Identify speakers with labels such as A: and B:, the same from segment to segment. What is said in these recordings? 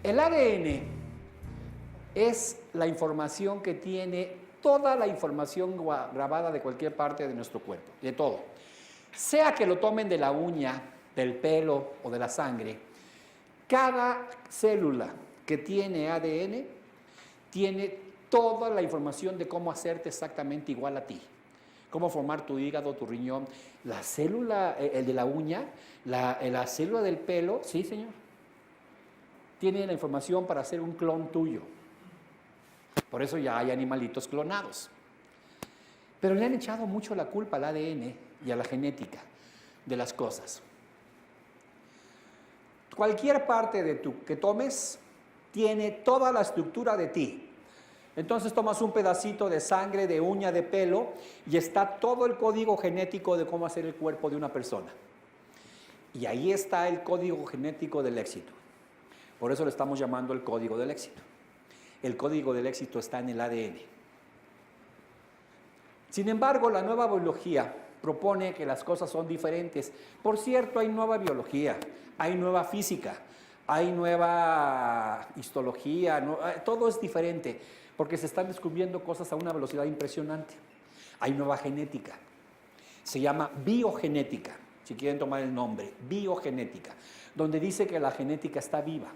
A: El ADN es la información que tiene toda la información grabada de cualquier parte de nuestro cuerpo, de todo. Sea que lo tomen de la uña, del pelo o de la sangre, cada célula que tiene ADN tiene toda la información de cómo hacerte exactamente igual a ti. Cómo formar tu hígado, tu riñón. La célula, el de la uña, la célula del pelo, sí, señor, tiene la información para hacer un clon tuyo. Por eso ya hay animalitos clonados. Pero le han echado mucho la culpa al ADN y a la genética de las cosas. Cualquier parte que tomes tiene toda la estructura de ti. Entonces tomas un pedacito de sangre, de uña, de pelo y está todo el código genético de cómo hacer el cuerpo de una persona. Y ahí está el código genético del éxito. Por eso le estamos llamando el código del éxito. El código del éxito está en el ADN. Sin embargo, la nueva biología propone que las cosas son diferentes. Por cierto, hay nueva biología, hay nueva física, hay nueva histología, todo es diferente, porque se están descubriendo cosas a una velocidad impresionante. Hay nueva genética, se llama biogenética, si quieren tomar el nombre, biogenética, donde dice que la genética está viva.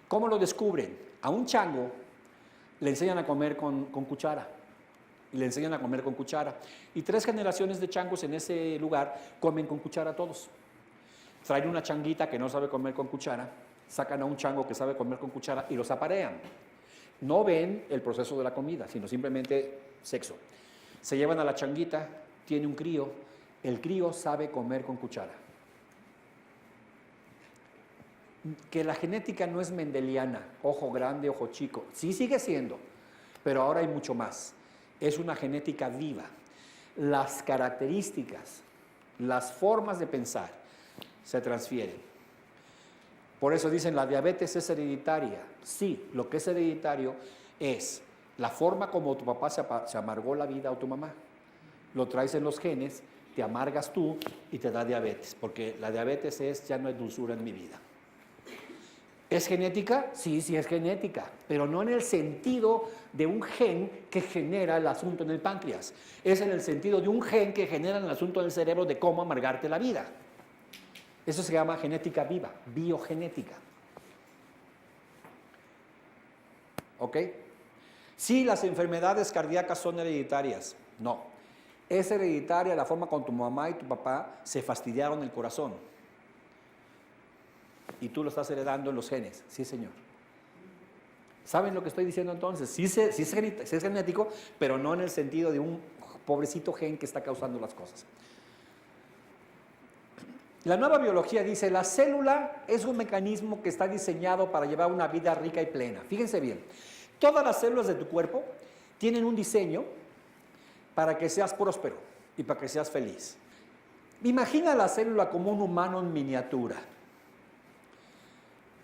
A: ¿Cómo lo descubren? A un chango le enseñan a comer con cuchara. Y le enseñan a comer con cuchara. Y 3 generaciones de changos en ese lugar comen con cuchara todos. Traen una changuita que no sabe comer con cuchara, sacan a un chango que sabe comer con cuchara y los aparean. No ven el proceso de la comida, sino simplemente sexo. Se llevan a la changuita, tiene un crío, el crío sabe comer con cuchara. Que la genética no es mendeliana, ojo grande, ojo chico. Sí sigue siendo, pero ahora hay mucho más. Es una genética viva. Las características, las formas de pensar se transfieren. Por eso dicen la diabetes es hereditaria. Sí, lo que es hereditario es la forma como tu papá se amargó la vida o tu mamá. Lo traes en los genes, te amargas tú y te da diabetes, porque la diabetes es ya no hay dulzura en mi vida. ¿Es genética? Sí, sí es genética, pero no en el sentido de un gen que genera el asunto en el páncreas. Es en el sentido de un gen que genera el asunto en el cerebro de cómo amargarte la vida. Eso se llama genética viva, biogenética. ¿Ok? Sí, las enfermedades cardíacas son hereditarias. No. Es hereditaria la forma como tu mamá y tu papá se fastidiaron el corazón. Y tú lo estás heredando en los genes. Sí, señor. ¿Saben lo que estoy diciendo entonces? Sí es genético, pero no en el sentido de un pobrecito gen que está causando las cosas. La nueva biología dice, la célula es un mecanismo que está diseñado para llevar una vida rica y plena. Fíjense bien, todas las células de tu cuerpo tienen un diseño para que seas próspero y para que seas feliz. Imagina la célula como un humano en miniatura.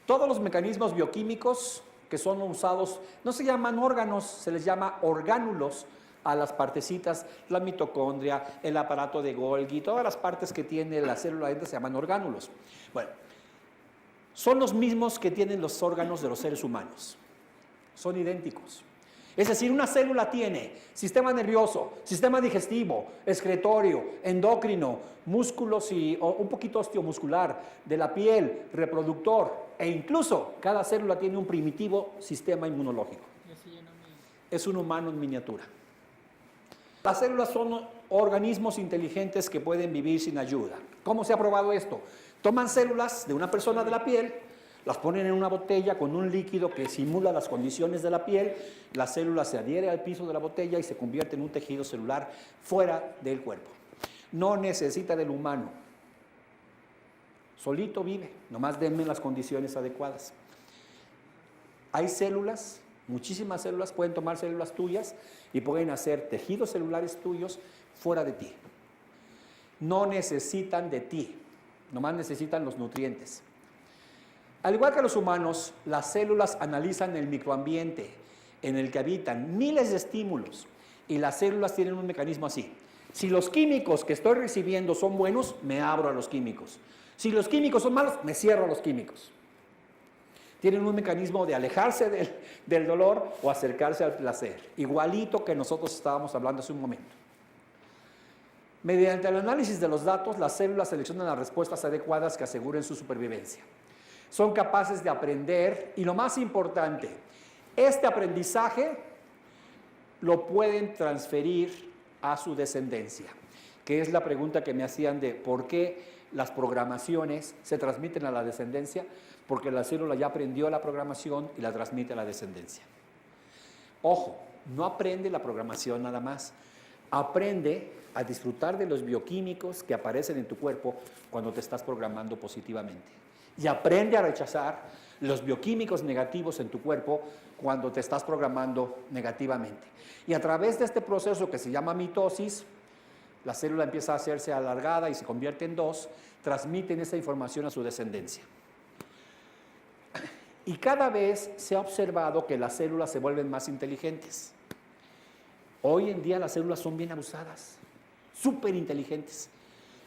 A: Todos los mecanismos bioquímicos que son usados, no se llaman órganos, se les llama orgánulos a las partecitas, la mitocondria, el aparato de Golgi, todas las partes que tiene la célula dentro se llaman orgánulos. Bueno, son los mismos que tienen los órganos de los seres humanos, son idénticos. Es decir, una célula tiene sistema nervioso, sistema digestivo, excretorio, endocrino, músculos y un poquito osteomuscular, de la piel, reproductor, e incluso cada célula tiene un primitivo sistema inmunológico. Es un humano en miniatura. Las células son organismos inteligentes que pueden vivir sin ayuda. ¿Cómo se ha probado esto? Toman células de una persona de la piel, las ponen en una botella con un líquido que simula las condiciones de la piel, la célula se adhiere al piso de la botella y se convierte en un tejido celular fuera del cuerpo. No necesita del humano. Solito vive, nomás denme las condiciones adecuadas. Hay células, muchísimas células, pueden tomar células tuyas y pueden hacer tejidos celulares tuyos fuera de ti. No necesitan de ti, nomás necesitan los nutrientes. Al igual que los humanos, las células analizan el microambiente en el que habitan miles de estímulos y las células tienen un mecanismo así. Si los químicos que estoy recibiendo son buenos, me abro a los químicos. Si los químicos son malos, me cierro a los químicos. Tienen un mecanismo de alejarse del dolor o acercarse al placer, igualito que nosotros estábamos hablando hace un momento. Mediante el análisis de los datos, las células seleccionan las respuestas adecuadas que aseguren su supervivencia. Son capaces de aprender y, lo más importante, este aprendizaje lo pueden transferir a su descendencia, que es la pregunta que me hacían de por qué las programaciones se transmiten a la descendencia, porque la célula ya aprendió la programación y la transmite a la descendencia. Ojo, no aprende la programación nada más, aprende a disfrutar de los bioquímicos que aparecen en tu cuerpo cuando te estás programando positivamente. Y aprende a rechazar los bioquímicos negativos en tu cuerpo cuando te estás programando negativamente. Y a través de este proceso que se llama mitosis, la célula empieza a hacerse alargada y se convierte en dos, transmiten esa información a su descendencia. Y cada vez se ha observado que las células se vuelven más inteligentes. Hoy en día las células son bien abusadas, súper inteligentes.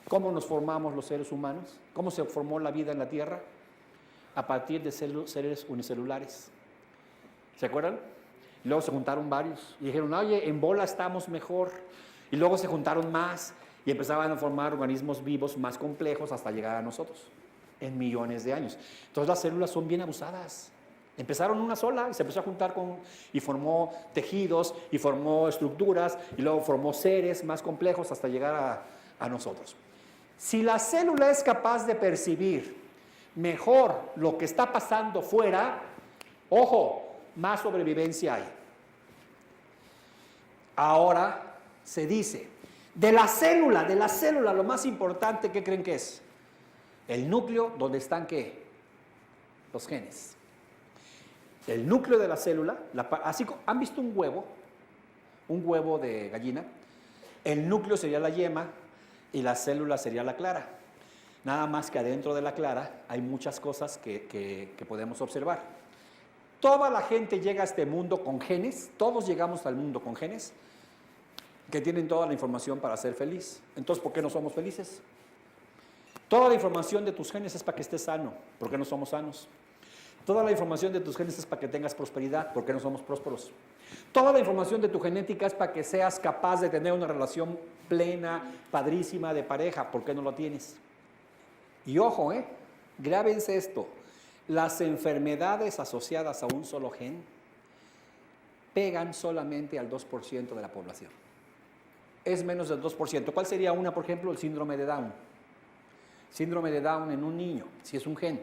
A: ¿Cómo nos formamos los seres humanos? ¿Cómo se formó la vida en la Tierra? A partir de seres unicelulares. ¿Se acuerdan? Y luego se juntaron varios y dijeron, oye, en bola estamos mejor. Y luego se juntaron más y empezaban a formar organismos vivos más complejos hasta llegar a nosotros, en millones de años. Entonces las células son bien abusadas. Empezaron una sola y se empezó a juntar y formó tejidos y formó estructuras y luego formó seres más complejos hasta llegar a nosotros. Si la célula es capaz de percibir mejor lo que está pasando fuera, ojo, más sobrevivencia hay. Ahora se dice, de la célula, lo más importante, ¿qué creen que es? El núcleo donde están, ¿qué? Los genes. El núcleo de la célula, así, ¿han visto un huevo de gallina? El núcleo sería la yema y la célula sería la clara. Nada más que adentro de la clara hay muchas cosas que podemos observar. Toda la gente llega a este mundo con genes, todos llegamos al mundo con genes que tienen toda la información para ser feliz. Entonces, ¿por qué no somos felices? Toda la información de tus genes es para que estés sano. ¿Por qué no somos sanos? Toda la información de tus genes es para que tengas prosperidad. ¿Por qué no somos prósperos? Toda la información de tu genética es para que seas capaz de tener una relación plena, padrísima de pareja. ¿Por qué no lo tienes? Y ojo, grábense esto. Las enfermedades asociadas a un solo gen pegan solamente al 2% de la población. Es menos del 2%. ¿Cuál sería una, por ejemplo? El síndrome de Down. Síndrome de Down en un niño, si es un gen,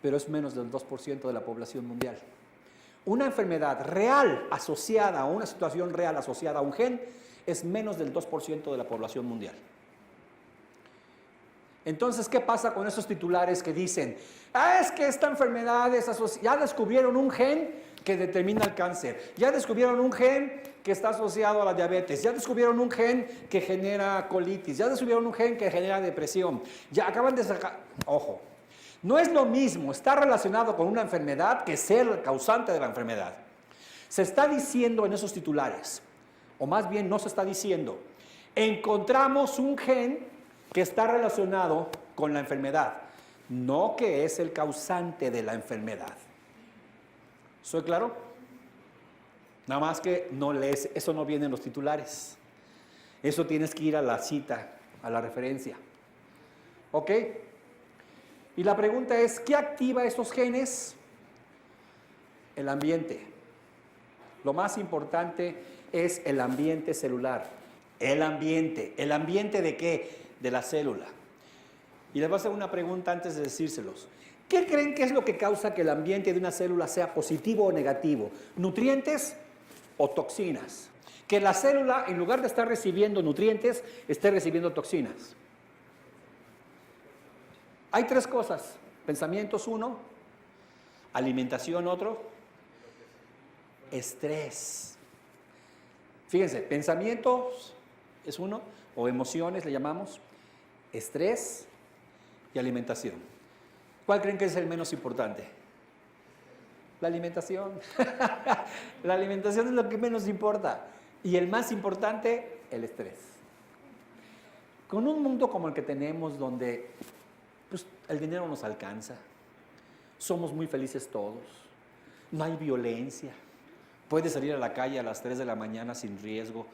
A: pero es menos del 2% de la población mundial. Una enfermedad real asociada a una situación real asociada a un gen es menos del 2% de la población mundial. Entonces, ¿qué pasa con esos titulares que dicen, es que esta enfermedad es asociada, ya descubrieron un gen que determina el cáncer, ya descubrieron un gen que está asociado a la diabetes, ya descubrieron un gen que genera colitis, ya descubrieron un gen que genera depresión, ya acaban de sacar, ojo, no es lo mismo estar relacionado con una enfermedad que ser el causante de la enfermedad. Se está diciendo en esos titulares, o más bien no se está diciendo, encontramos un gen que está relacionado con la enfermedad, no que es el causante de la enfermedad. ¿Soy claro? Nada más que no lees, eso no viene en los titulares. Eso tienes que ir a la cita, a la referencia. ¿Ok? Y la pregunta es, ¿qué activa esos genes? El ambiente. Lo más importante es el ambiente celular. El ambiente. ¿El ambiente de qué? De la célula. Y les voy a hacer una pregunta antes de decírselos. ¿Qué creen que es lo que causa que el ambiente de una célula sea positivo o negativo? ¿Nutrientes o toxinas? Que la célula, en lugar de estar recibiendo nutrientes, esté recibiendo toxinas. Hay tres cosas. Pensamientos, uno. Alimentación, otro. Estrés. Fíjense, pensamientos es uno, o emociones le llamamos. Estrés y alimentación. ¿Cuál creen que es el menos importante? La alimentación. La alimentación es lo que menos importa. Y el más importante, el estrés. Con un mundo como el que tenemos, donde pues, el dinero nos alcanza, somos muy felices todos, no hay violencia, puedes salir a la calle a las 3 de la mañana sin riesgo.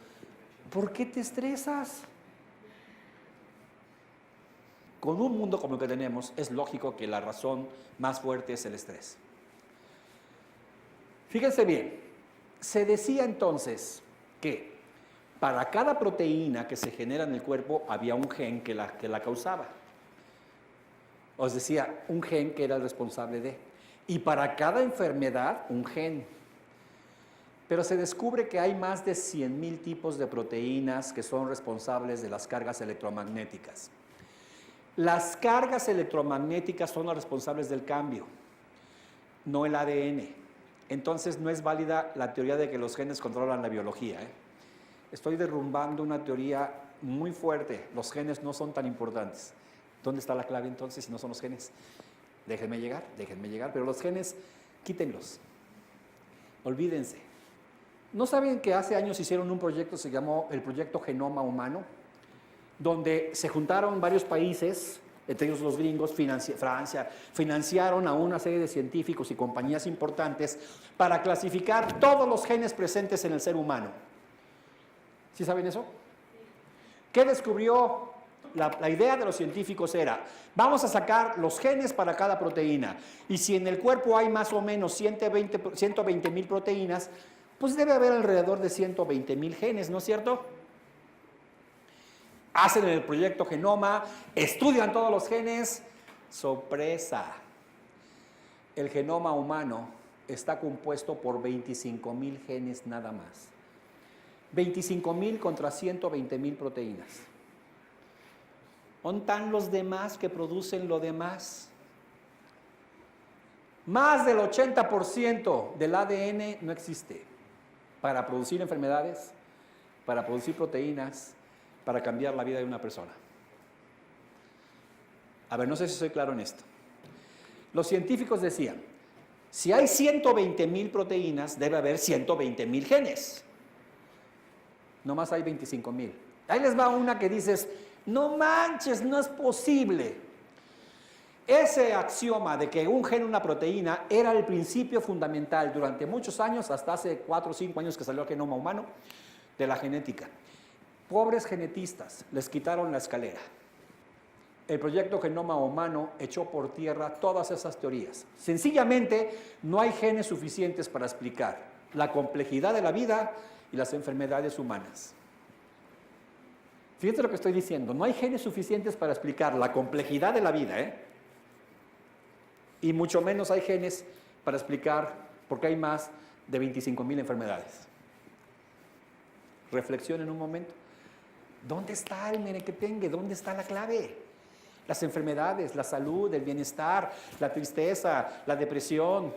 A: ¿Por qué te estresas? Con un mundo como el que tenemos, es lógico que la razón más fuerte es el estrés. Fíjense bien, se decía entonces que para cada proteína que se genera en el cuerpo había un gen que la causaba. Os decía, un gen que era el responsable de. Y para cada enfermedad, un gen. Pero se descubre que hay más de 100,000 tipos de proteínas que son responsables de las cargas electromagnéticas. Las cargas electromagnéticas son las responsables del cambio, no el ADN. Entonces no es válida la teoría de que los genes controlan la biología. Estoy derrumbando una teoría muy fuerte. Los genes no son tan importantes. ¿Dónde está la clave entonces si no son los genes? Déjenme llegar, pero los genes, quítenlos. Olvídense. ¿No saben que hace años hicieron un proyecto, se llamó el Proyecto Genoma Humano? Donde se juntaron varios países, entre ellos los gringos, Francia, financiaron a una serie de científicos y compañías importantes para clasificar todos los genes presentes en el ser humano. ¿Sí saben eso? ¿Qué descubrió? La idea de los científicos era, vamos a sacar los genes para cada proteína, y si en el cuerpo hay más o menos 120,000 proteínas, pues debe haber alrededor de 120,000 genes, ¿no es cierto? Hacen el proyecto Genoma, estudian todos los genes. ¡Sorpresa! El genoma humano está compuesto por 25,000 genes nada más. 25,000 contra 120,000 proteínas. ¿Dónde están los demás que producen lo demás? Más del 80% del ADN no existe para producir enfermedades, para producir proteínas, para cambiar la vida de una persona. A ver, no sé si soy claro en esto. Los científicos decían, si hay 120,000 proteínas, debe haber 120,000 genes. Nomás hay 25,000. Ahí les va una que dices, no manches, no es posible. Ese axioma de que un gen, una proteína, era el principio fundamental durante muchos años, hasta hace 4 o 5 años que salió el genoma humano, de la genética. Pobres genetistas, les quitaron la escalera. El proyecto Genoma Humano echó por tierra todas esas teorías. Sencillamente, no hay genes suficientes para explicar la complejidad de la vida y las enfermedades humanas. Fíjense lo que estoy diciendo, no hay genes suficientes para explicar la complejidad de la vida, y mucho menos hay genes para explicar por qué hay más de 25,000 enfermedades. Reflexionen un momento. ¿Dónde está el merequetengue? ¿Dónde está la clave? Las enfermedades, la salud, el bienestar, la tristeza, la depresión.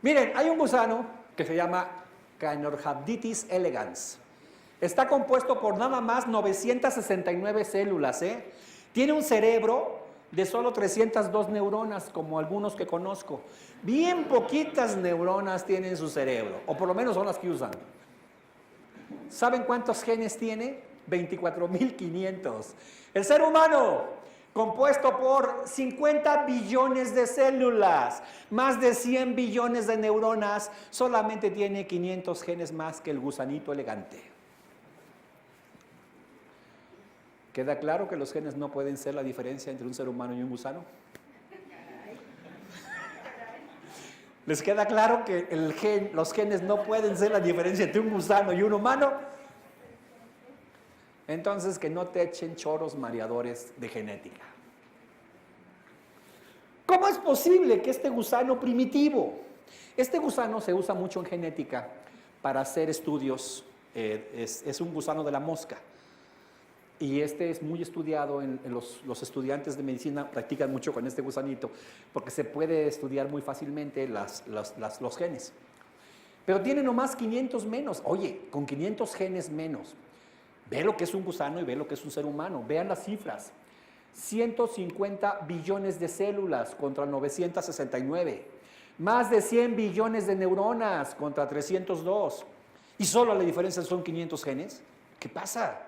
A: Miren, hay un gusano que se llama Caenorhabditis elegans. Está compuesto por nada más 969 células, Tiene un cerebro de solo 302 neuronas, como algunos que conozco. Bien poquitas neuronas tienen su cerebro, o por lo menos son las que usan. ¿Saben cuántos genes tiene? 24,500. El ser humano, compuesto por 50 billones de células, más de 100 billones de neuronas, solamente tiene 500 genes más que el gusanito elegante. ¿Queda claro que los genes no pueden ser la diferencia entre un ser humano y un gusano? ¿Les queda claro que los genes no pueden ser la diferencia entre un gusano y un humano? Entonces, que no te echen choros mareadores de genética. ¿Cómo es posible que este gusano primitivo? Este gusano se usa mucho en genética para hacer estudios, es un gusano de la mosca. Y este es muy estudiado, los estudiantes de medicina practican mucho con este gusanito, porque se puede estudiar muy fácilmente los genes. Pero tiene nomás 500 menos. Oye, con 500 genes menos, ve lo que es un gusano y ve lo que es un ser humano. Vean las cifras. 150 billones de células contra 969. Más de 100 billones de neuronas contra 302. Y solo la diferencia son 500 genes. ¿Qué pasa?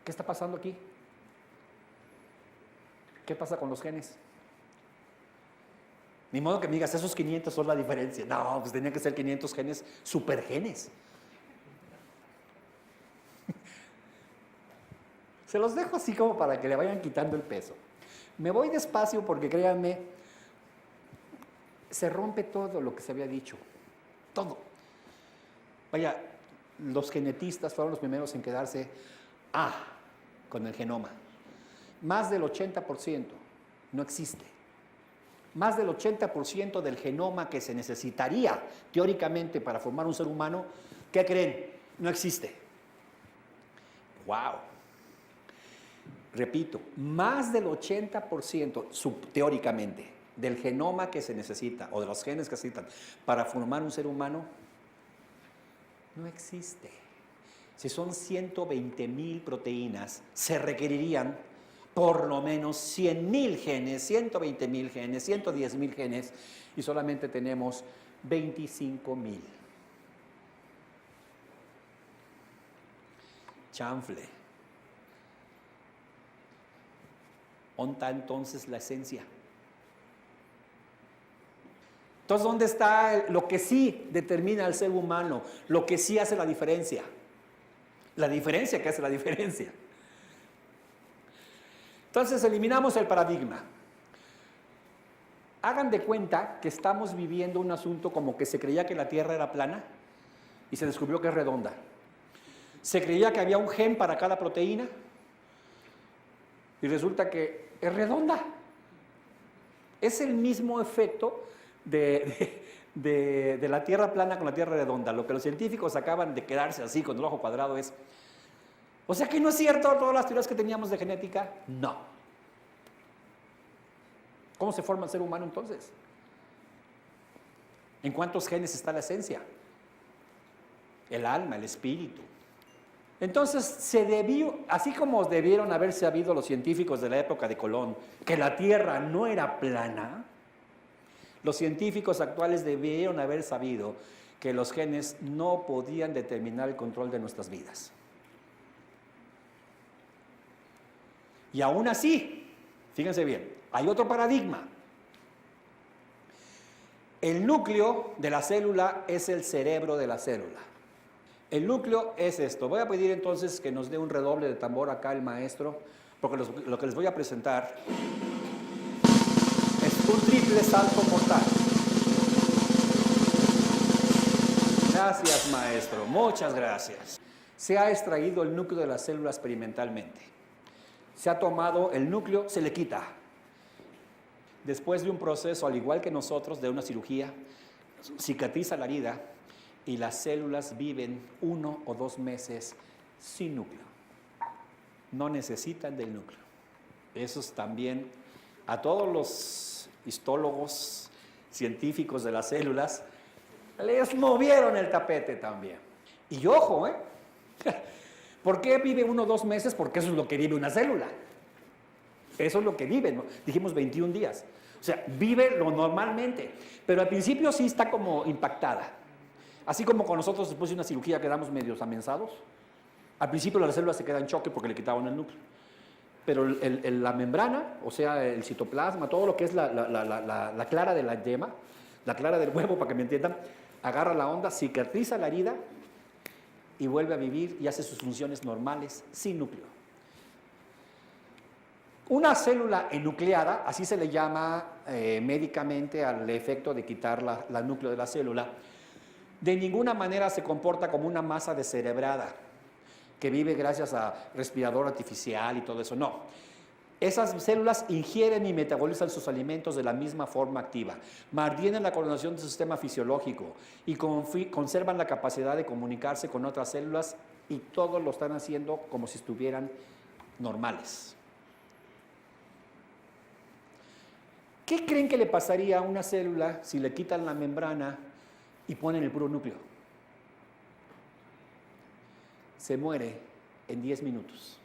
A: ¿Qué está pasando aquí? ¿Qué pasa con los genes? Ni modo que me digas, esos 500 son la diferencia. No, pues tenían que ser 500 genes, supergenes. Se los dejo así como para que le vayan quitando el peso. Me voy despacio porque créanme, se rompe todo lo que se había dicho. Todo. Vaya, los genetistas fueron los primeros en quedarse con el genoma. Más del 80% no existe. Más del 80% del genoma que se necesitaría teóricamente para formar un ser humano, ¿qué creen? No existe. ¡Wow! Repito, más del 80% teóricamente del genoma que se necesita o de los genes que se necesitan para formar un ser humano no existe. Si son 120,000 proteínas, se requerirían por lo menos 100,000 genes, 120,000 genes, 110,000 genes y solamente tenemos 25,000. Chanfle. ¿Dónde está entonces la esencia? Entonces, ¿dónde está lo que sí determina al ser humano? Lo que sí hace la diferencia. La diferencia que hace la diferencia. Entonces, eliminamos el paradigma. Hagan de cuenta que estamos viviendo un asunto como que se creía que la Tierra era plana y se descubrió que es redonda. Se creía que había un gen para cada proteína y resulta que es redonda. Es el mismo efecto de la Tierra plana con la Tierra redonda. Lo que los científicos acaban de quedarse así con el ojo cuadrado es, o sea que no es cierto todas las teorías que teníamos de genética. No. ¿Cómo se forma el ser humano entonces? ¿En cuántos genes está la esencia? El alma, el espíritu. Entonces se debió, así como debieron haber sabido los científicos de la época de Colón que la Tierra no era plana, los científicos actuales debieron haber sabido que los genes no podían determinar el control de nuestras vidas. Y aún así, fíjense bien, hay otro paradigma. El núcleo de la célula es el cerebro de la célula. El núcleo es esto. Voy a pedir entonces que nos dé un redoble de tambor acá el maestro, porque lo que les voy a presentar es un triple salto mortal. Gracias, maestro. Muchas gracias. Se ha extraído el núcleo de la célula experimentalmente. Se ha tomado el núcleo, se le quita. Después de un proceso, al igual que nosotros, de una cirugía, cicatriza la herida y las células viven 1 o 2 meses sin núcleo. No necesitan del núcleo. Esos también, a todos los histólogos, científicos de las células, les movieron el tapete también. Y ojo, ¿por qué vive 1 o 2 meses? Porque eso es lo que vive una célula. Eso es lo que vive, ¿no? Dijimos 21 días. O sea, vive lo normalmente. Pero al principio sí está como impactada. Así como con nosotros después de una cirugía quedamos medios amensados. Al principio la célula se queda en choque porque le quitaban el núcleo. Pero la membrana, o sea, el citoplasma, todo lo que es la clara de la yema, la clara del huevo, para que me entiendan, agarra la onda, cicatriza la herida y vuelve a vivir y hace sus funciones normales sin núcleo. Una célula enucleada, así se le llama médicamente al efecto de quitar la núcleo de la célula, de ninguna manera se comporta como una masa descerebrada que vive gracias a respirador artificial y todo eso. No. Esas células ingieren y metabolizan sus alimentos de la misma forma activa, mantienen la coordinación de su sistema fisiológico y conservan la capacidad de comunicarse con otras células y todo lo están haciendo como si estuvieran normales. ¿Qué creen que le pasaría a una célula si le quitan la membrana y ponen el puro núcleo? Se muere en 10 minutos.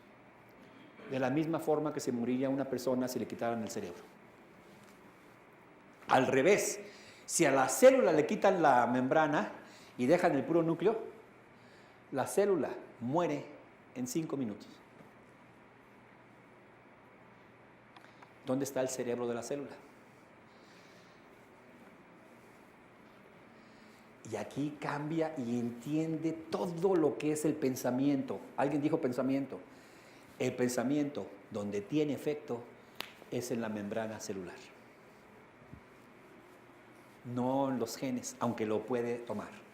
A: De la misma forma que se moriría una persona si le quitaran el cerebro. Al revés, si a la célula le quitan la membrana y dejan el puro núcleo, la célula muere en 5 minutos. ¿Dónde está el cerebro de la célula? Y aquí cambia y entiende todo lo que es el pensamiento. Alguien dijo pensamiento. El pensamiento, donde tiene efecto, es en la membrana celular. No en los genes, aunque lo puede tomar.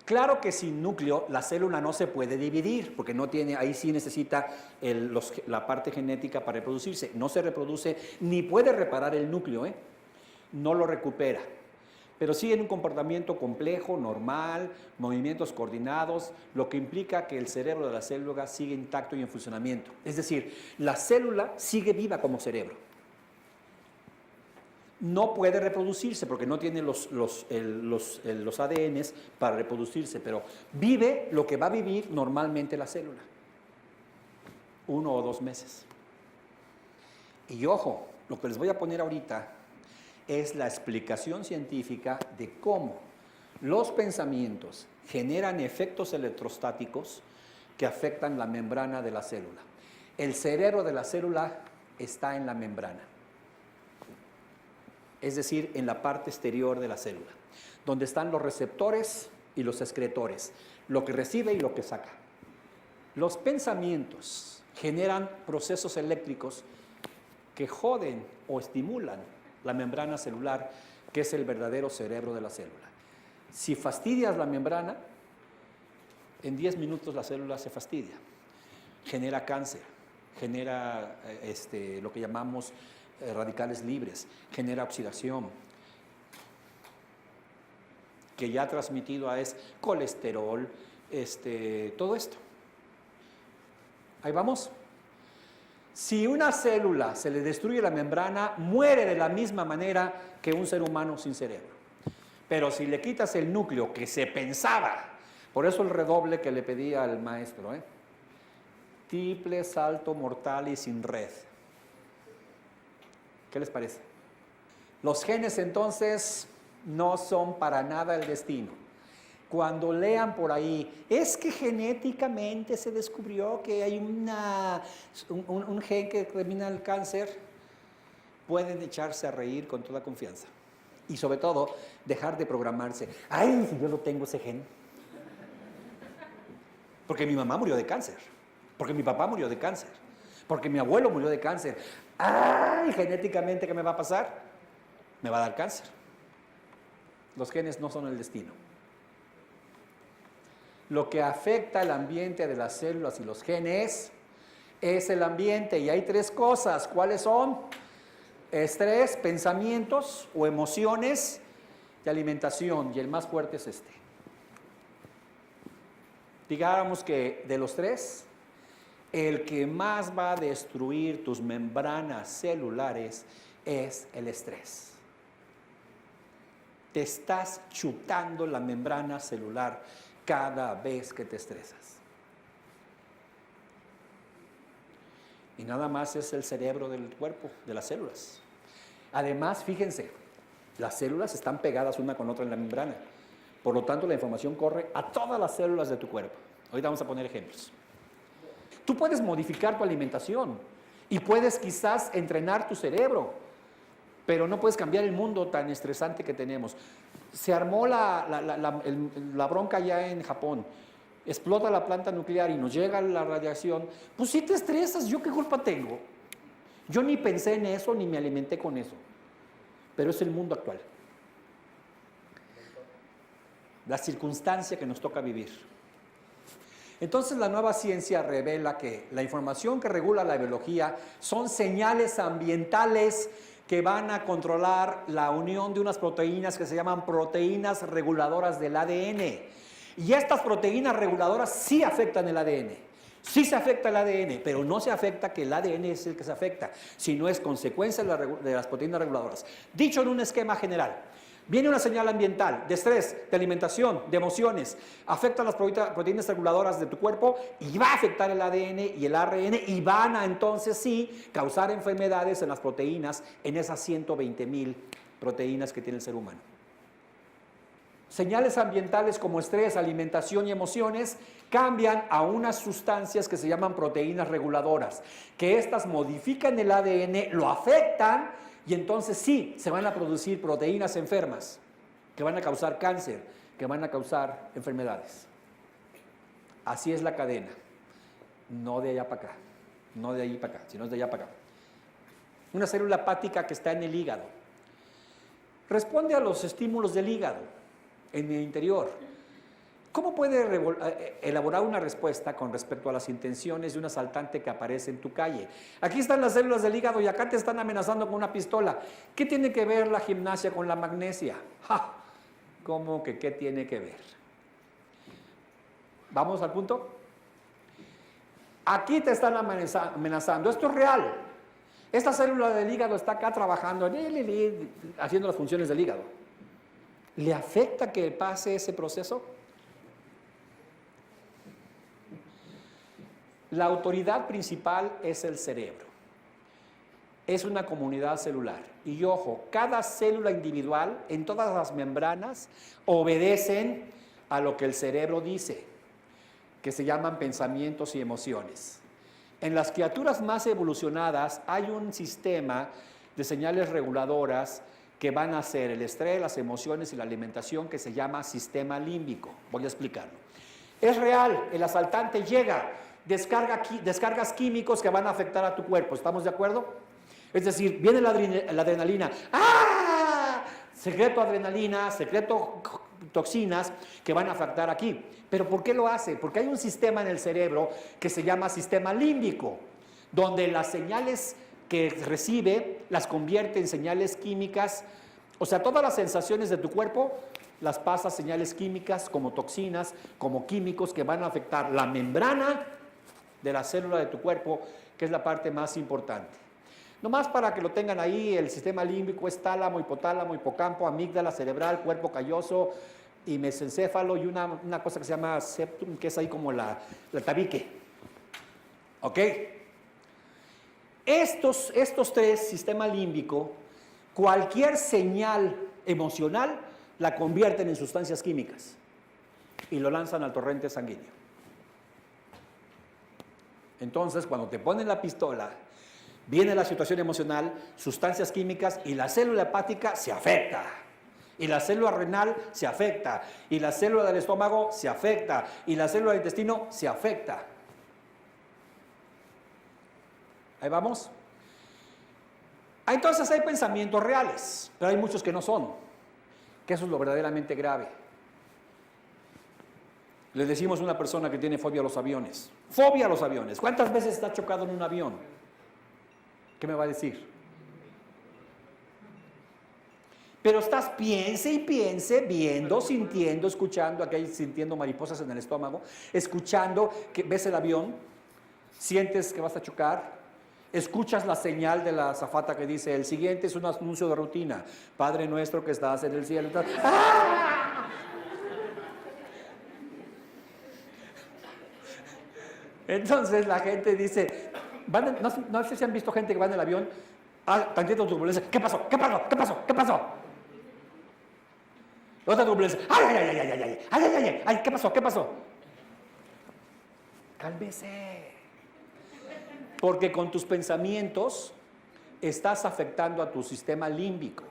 A: Claro que sin núcleo la célula no se puede dividir, porque no tiene, ahí sí necesita la parte genética para reproducirse. No se reproduce ni puede reparar el núcleo, no lo recupera. Pero sigue en un comportamiento complejo, normal, movimientos coordinados, lo que implica que el cerebro de la célula sigue intacto y en funcionamiento. Es decir, la célula sigue viva como cerebro. No puede reproducirse porque no tiene los ADNs para reproducirse, pero vive lo que va a vivir normalmente la célula. 1 o 2 meses. Y ojo, lo que les voy a poner ahorita es la explicación científica de cómo los pensamientos generan efectos electrostáticos que afectan la membrana de la célula. El cerebro de la célula está en la membrana, es decir, en la parte exterior de la célula, donde están los receptores y los excretores, lo que recibe y lo que saca. Los pensamientos generan procesos eléctricos que joden o estimulan la membrana celular, que es el verdadero cerebro de la célula. Si fastidias la membrana, en 10 minutos la célula se fastidia, genera cáncer, genera lo que llamamos radicales libres, genera oxidación, que ya transmitido a es colesterol, todo esto. Ahí vamos. Si una célula se le destruye la membrana, muere de la misma manera que un ser humano sin cerebro. Pero si le quitas el núcleo que se pensaba, por eso el redoble que le pedía al maestro, triple salto mortal y sin red. ¿Qué les parece? Los genes entonces no son para nada el destino. Cuando lean por ahí, es que genéticamente se descubrió que hay un gen que determina el cáncer, pueden echarse a reír con toda confianza. Y sobre todo, dejar de programarse. ¡Ay, si yo no tengo ese gen! Porque mi mamá murió de cáncer, porque mi papá murió de cáncer, porque mi abuelo murió de cáncer. ¡Ay, genéticamente qué me va a pasar! Me va a dar cáncer. Los genes no son el destino. Lo que afecta el ambiente de las células y los genes es el ambiente. Y hay 3 cosas. ¿Cuáles son? Estrés, pensamientos o emociones y alimentación. Y el más fuerte es este. Digamos que de los 3, el que más va a destruir tus membranas celulares es el estrés. Te estás chutando la membrana celular cada vez que te estresas. Y nada más es el cerebro del cuerpo, de las células. Además, fíjense, las células están pegadas una con otra en la membrana. Por lo tanto, la información corre a todas las células de tu cuerpo. Ahorita vamos a poner ejemplos. Tú puedes modificar tu alimentación y puedes quizás entrenar tu cerebro, pero no puedes cambiar el mundo tan estresante que tenemos. Se armó la bronca ya en Japón, explota la planta nuclear y nos llega la radiación, pues si te estresas, ¿yo qué culpa tengo? Yo ni pensé en eso, ni me alimenté con eso, pero es el mundo actual. La circunstancia que nos toca vivir. Entonces la nueva ciencia revela que la información que regula la biología son señales ambientales que van a controlar la unión de unas proteínas que se llaman proteínas reguladoras del ADN. Y estas proteínas reguladoras sí afectan el ADN. Sí se afecta el ADN, pero no se afecta que el ADN es el que se afecta, sino es consecuencia de las proteínas reguladoras. Dicho en un esquema general, viene una señal ambiental, de estrés, de alimentación, de emociones, afecta las proteínas reguladoras de tu cuerpo y va a afectar el ADN y el ARN y van a entonces sí causar enfermedades en las proteínas, en esas 120,000 proteínas que tiene el ser humano. señales ambientales como estrés, alimentación y emociones cambian a unas sustancias que se llaman proteínas reguladoras, que estas modifican el ADN, lo afectan y entonces sí, se van a producir proteínas enfermas que van a causar cáncer, que van a causar enfermedades. Así es la cadena, no de allá para acá, no de ahí para acá, sino de allá para acá. Una célula hepática que está en el hígado responde a los estímulos del hígado en el interior. ¿Cómo puede elaborar una respuesta con respecto a las intenciones de un asaltante que aparece en tu calle? Aquí están las células del hígado y acá te están amenazando con una pistola. ¿Qué tiene que ver la gimnasia con la magnesia? ¡Ja! ¿Cómo que qué tiene que ver? ¿Vamos al punto? Aquí te están amenazando. Esto es real. Esta célula del hígado está acá trabajando, haciendo las funciones del hígado. ¿Le afecta que pase ese proceso? La autoridad principal es el cerebro. Es una comunidad celular. Y ojo, cada célula individual en todas las membranas obedecen a lo que el cerebro dice, que se llaman pensamientos y emociones. En las criaturas más evolucionadas hay un sistema de señales reguladoras que van a ser el estrés, las emociones y la alimentación, que se llama sistema límbico. Voy a explicarlo. Es real, el asaltante llega, descargas químicos que van a afectar a tu cuerpo, ¿estamos de acuerdo? Es decir, viene la adrenalina, ¡ah! Secreto adrenalina, secreto toxinas que van a afectar aquí. ¿Pero por qué lo hace? Porque hay un sistema en el cerebro que se llama sistema límbico, donde las señales que recibe las convierte en señales químicas, o sea, todas las sensaciones de tu cuerpo las pasa a señales químicas como toxinas, como químicos que van a afectar la membrana de la célula de tu cuerpo, que es la parte más importante. Nomás para que lo tengan ahí, el sistema límbico es tálamo, hipotálamo, hipocampo, amígdala cerebral, cuerpo calloso y mesencéfalo y una cosa que se llama septum, que es ahí como la tabique. ¿Ok? Estos tres, sistema límbico, cualquier señal emocional la convierten en sustancias químicas y lo lanzan al torrente sanguíneo. Entonces, cuando te ponen la pistola, viene la situación emocional, sustancias químicas y la célula hepática se afecta. Y la célula renal se afecta. Y la célula del estómago se afecta. Y la célula del intestino se afecta. Ahí vamos. Entonces hay pensamientos reales, pero hay muchos que no son. Que eso es lo verdaderamente grave. Le decimos a una persona que tiene fobia a los aviones. Fobia a los aviones. ¿Cuántas veces está chocado en un avión? ¿Qué me va a decir? Pero estás piense y piense, viendo, sintiendo, escuchando, aquí sintiendo mariposas en el estómago, escuchando que ves el avión, sientes que vas a chocar, escuchas la señal de la azafata que dice, el siguiente es un anuncio de rutina, Padre nuestro que estás en el cielo. ¡Ah! Entonces la gente dice, no sé si han visto gente que va en el avión, tantito turbulencia, ¿qué pasó? ¿Qué pasó? ¿Qué pasó? ¿Qué pasó? Otra turbulencia, ¡ay! ¿Qué pasó? ¿Qué pasó? Cálmese. Porque con tus pensamientos estás afectando a tu sistema límbico,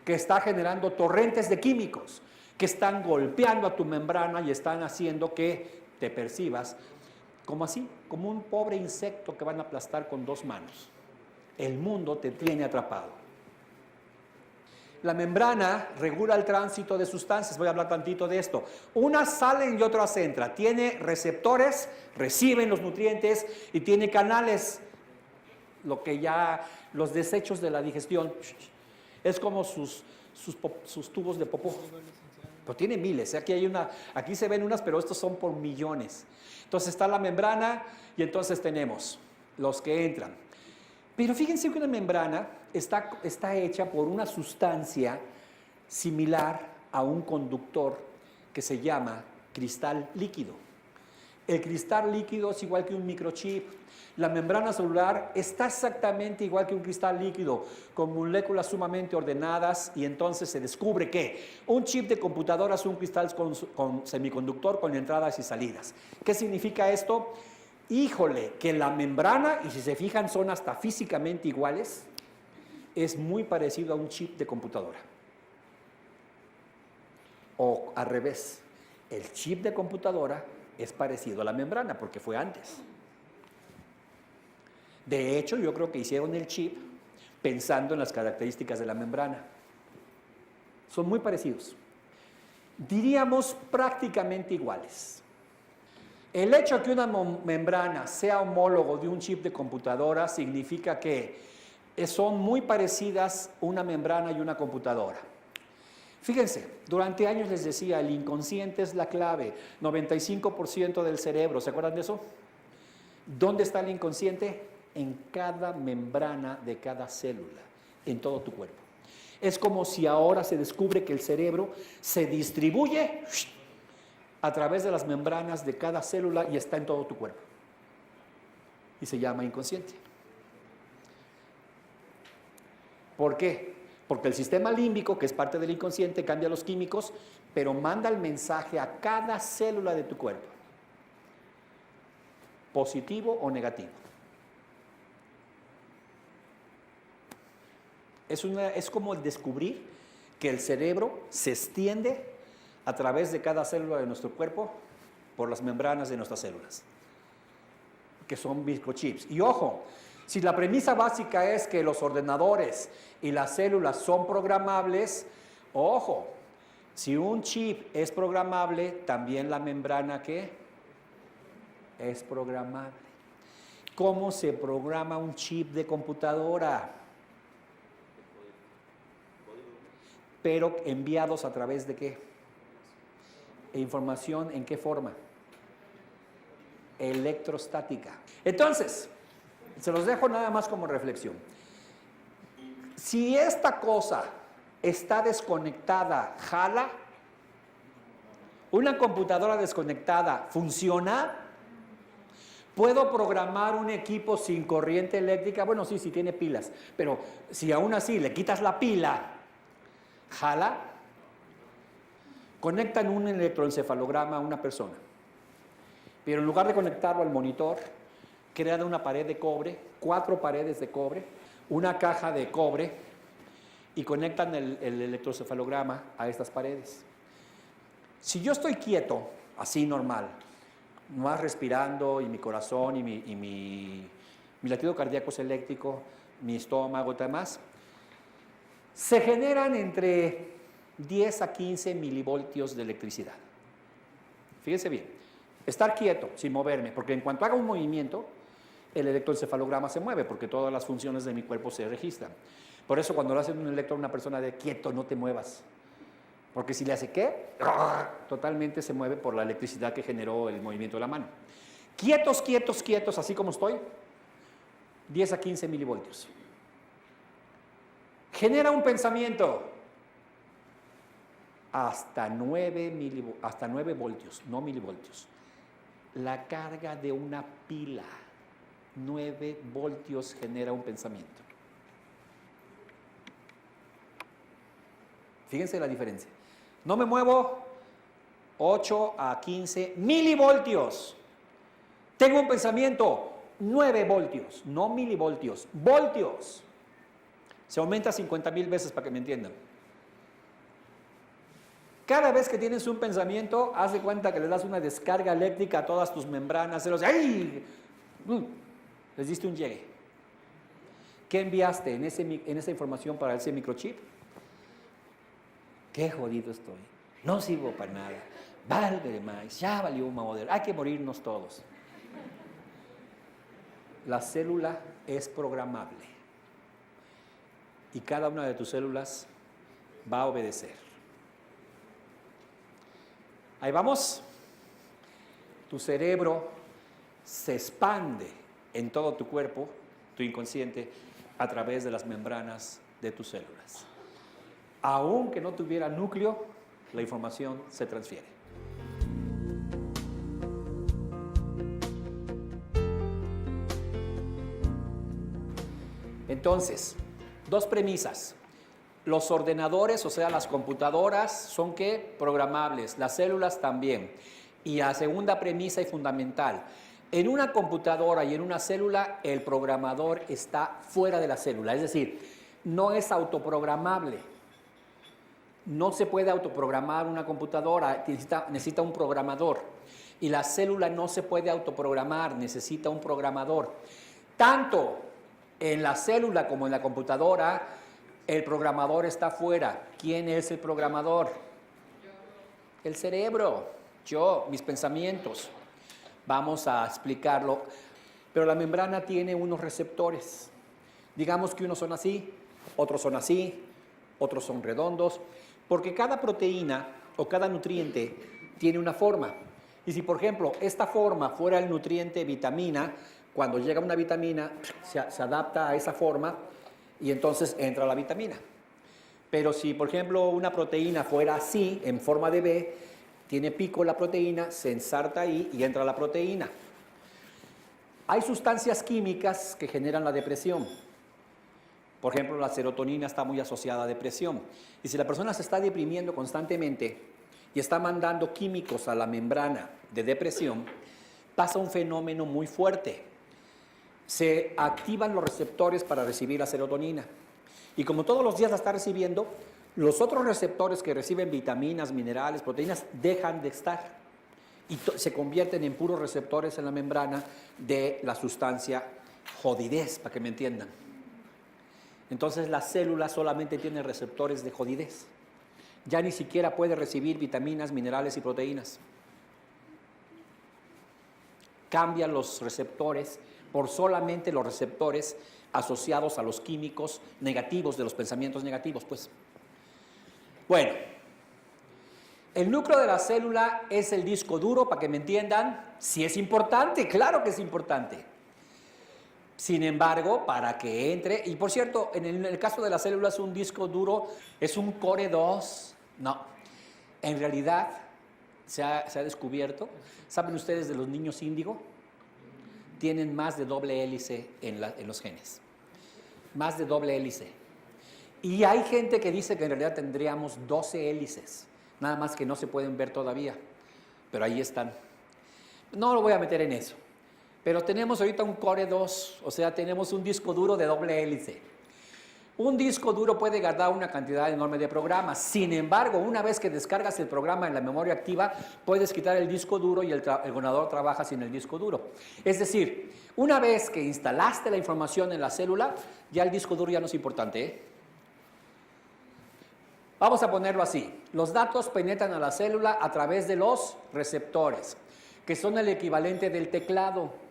A: que está generando torrentes de químicos, que están golpeando a tu membrana y están haciendo que te percibas como así, como un pobre insecto que van a aplastar con dos manos. El mundo te tiene atrapado. La membrana regula el tránsito de sustancias. Voy a hablar tantito de esto. Unas salen y otras entran. Tiene receptores, reciben los nutrientes y tiene canales, lo que ya los desechos de la digestión. Es como sus tubos de popó. Pero tiene miles. Aquí se ven unas, pero estos son por millones. Entonces está la membrana y entonces tenemos los que entran. Pero fíjense que una membrana está hecha por una sustancia similar a un conductor que se llama cristal líquido. El cristal líquido es igual que un microchip. La membrana celular está exactamente igual que un cristal líquido, con moléculas sumamente ordenadas, y entonces se descubre que un chip de computadora es un cristal con semiconductor con entradas y salidas. ¿Qué significa esto? Híjole, que la membrana, y si se fijan son hasta físicamente iguales, es muy parecido a un chip de computadora. O al revés, el chip de computadora es parecido a la membrana porque fue antes. De hecho, yo creo que hicieron el chip pensando en las características de la membrana. Son muy parecidos. Diríamos prácticamente iguales. El hecho de que una membrana sea homólogo de un chip de computadora significa que son muy parecidas una membrana y una computadora. Fíjense, durante años les decía, el inconsciente es la clave, 95% del cerebro, ¿se acuerdan de eso? ¿Dónde está el inconsciente? En cada membrana de cada célula, en todo tu cuerpo. Es como si ahora se descubre que el cerebro se distribuye a través de las membranas de cada célula y está en todo tu cuerpo. Y se llama inconsciente. ¿Por qué? Porque el sistema límbico, que es parte del inconsciente, cambia los químicos, pero manda el mensaje a cada célula de tu cuerpo, positivo o negativo. Es como el descubrir que el cerebro se extiende a través de cada célula de nuestro cuerpo por las membranas de nuestras células, que son microchips. Y ojo, si la premisa básica es que los ordenadores y las células son programables, ojo, si un chip es programable, también la membrana, ¿qué? Es programable. ¿Cómo se programa un chip de computadora? Pero enviados a través de ¿qué? ¿Información en qué forma? Electrostática. Entonces, se los dejo nada más como reflexión. Si esta cosa está desconectada, ¿jala? ¿Una computadora desconectada funciona? ¿Puedo programar un equipo sin corriente eléctrica? Bueno, sí, sí tiene pilas, pero si aún así le quitas la pila, ¿jala? Conectan un electroencefalograma a una persona, pero en lugar de conectarlo al monitor, crean una pared de cobre, 4 paredes de cobre, una caja de cobre, y conectan el electroencefalograma a estas paredes. Si yo estoy quieto, así normal, más respirando, y mi corazón y mi latido cardíaco es eléctrico, mi estómago y demás, se generan entre 10 a 15 milivoltios de electricidad. Fíjense bien, estar quieto, sin moverme, porque en cuanto haga un movimiento, el electroencefalograma se mueve, porque todas las funciones de mi cuerpo se registran. Por eso cuando le hacen un electro a una persona de quieto, no te muevas. Porque si le hace ¿qué? Totalmente se mueve por la electricidad que generó el movimiento de la mano. Quietos, quietos, quietos, así como estoy, 10 a 15 milivoltios. Genera un pensamiento hasta 9 voltios, no milivoltios. La carga de una pila, 9 voltios genera un pensamiento. Fíjense la diferencia. No me muevo, 8 a 15 milivoltios. Tengo un pensamiento, 9 voltios, no milivoltios, voltios. Se aumenta 50,000 veces para que me entiendan. Cada vez que tienes un pensamiento, haz de cuenta que le das una descarga eléctrica a todas tus membranas. ¡Ay! Les diste un llegue. ¿Qué enviaste en esa información para ese microchip? Qué jodido estoy. No sirvo para nada. Valga más. Ya valió un modelo. Hay que morirnos todos. La célula es programable. Y cada una de tus células va a obedecer. Ahí vamos. Tu cerebro se expande en todo tu cuerpo, tu inconsciente, a través de las membranas de tus células. Aunque no tuviera núcleo, la información se transfiere. Entonces, dos premisas. Los ordenadores, o sea, las computadoras, son ¿qué? Programables, las células también. Y la segunda premisa y fundamental, en una computadora y en una célula, el programador está fuera de la célula, es decir, no es autoprogramable. No se puede autoprogramar una computadora, necesita un programador. Y la célula no se puede autoprogramar, necesita un programador. Tanto en la célula como en la computadora, el programador está fuera. ¿Quién es el programador? El cerebro, yo, mis pensamientos. Vamos a explicarlo. Pero la membrana tiene unos receptores. Digamos que unos son así, otros son así, otros son redondos, porque cada proteína o cada nutriente tiene una forma. Y si, por ejemplo, esta forma fuera el nutriente vitamina, cuando llega una vitamina, se adapta a esa forma y entonces entra la vitamina. Pero si, por ejemplo, una proteína fuera así, en forma de B, tiene pico la proteína, se ensarta ahí y entra la proteína. Hay sustancias químicas que generan la depresión. Por ejemplo, la serotonina está muy asociada a depresión. Y si la persona se está deprimiendo constantemente y está mandando químicos a la membrana de depresión, pasa un fenómeno muy fuerte. Se activan los receptores para recibir la serotonina. Y como todos los días la está recibiendo, los otros receptores que reciben vitaminas, minerales, proteínas, dejan de estar. Y se convierten en puros receptores en la membrana de la sustancia jodidez, para que me entiendan. Entonces la célula solamente tiene receptores de jodidez. Ya ni siquiera puede recibir vitaminas, minerales y proteínas. Cambian los receptores por solamente los receptores asociados a los químicos negativos, de los pensamientos negativos, pues. Bueno, el núcleo de la célula es el disco duro, para que me entiendan. Sí es importante, claro que es importante. Sin embargo, para que entre, y por cierto, en el caso de las células, un disco duro es un Core 2. No, en realidad se ha descubierto, ¿saben ustedes de los niños índigo? Tienen más de doble hélice en los genes. Más de doble hélice. Y hay gente que dice que en realidad tendríamos 12 hélices, nada más que no se pueden ver todavía, pero ahí están. No lo voy a meter en eso. Pero tenemos ahorita un Core 2, o sea, tenemos un disco duro de doble hélice. Un disco duro puede guardar una cantidad enorme de programas. Sin embargo, una vez que descargas el programa en la memoria activa, puedes quitar el disco duro y el ordenador trabaja sin el disco duro. Es decir, una vez que instalaste la información en la célula, ya el disco duro ya no es importante, ¿eh? Vamos a ponerlo así. Los datos penetran a la célula a través de los receptores, que son el equivalente del teclado.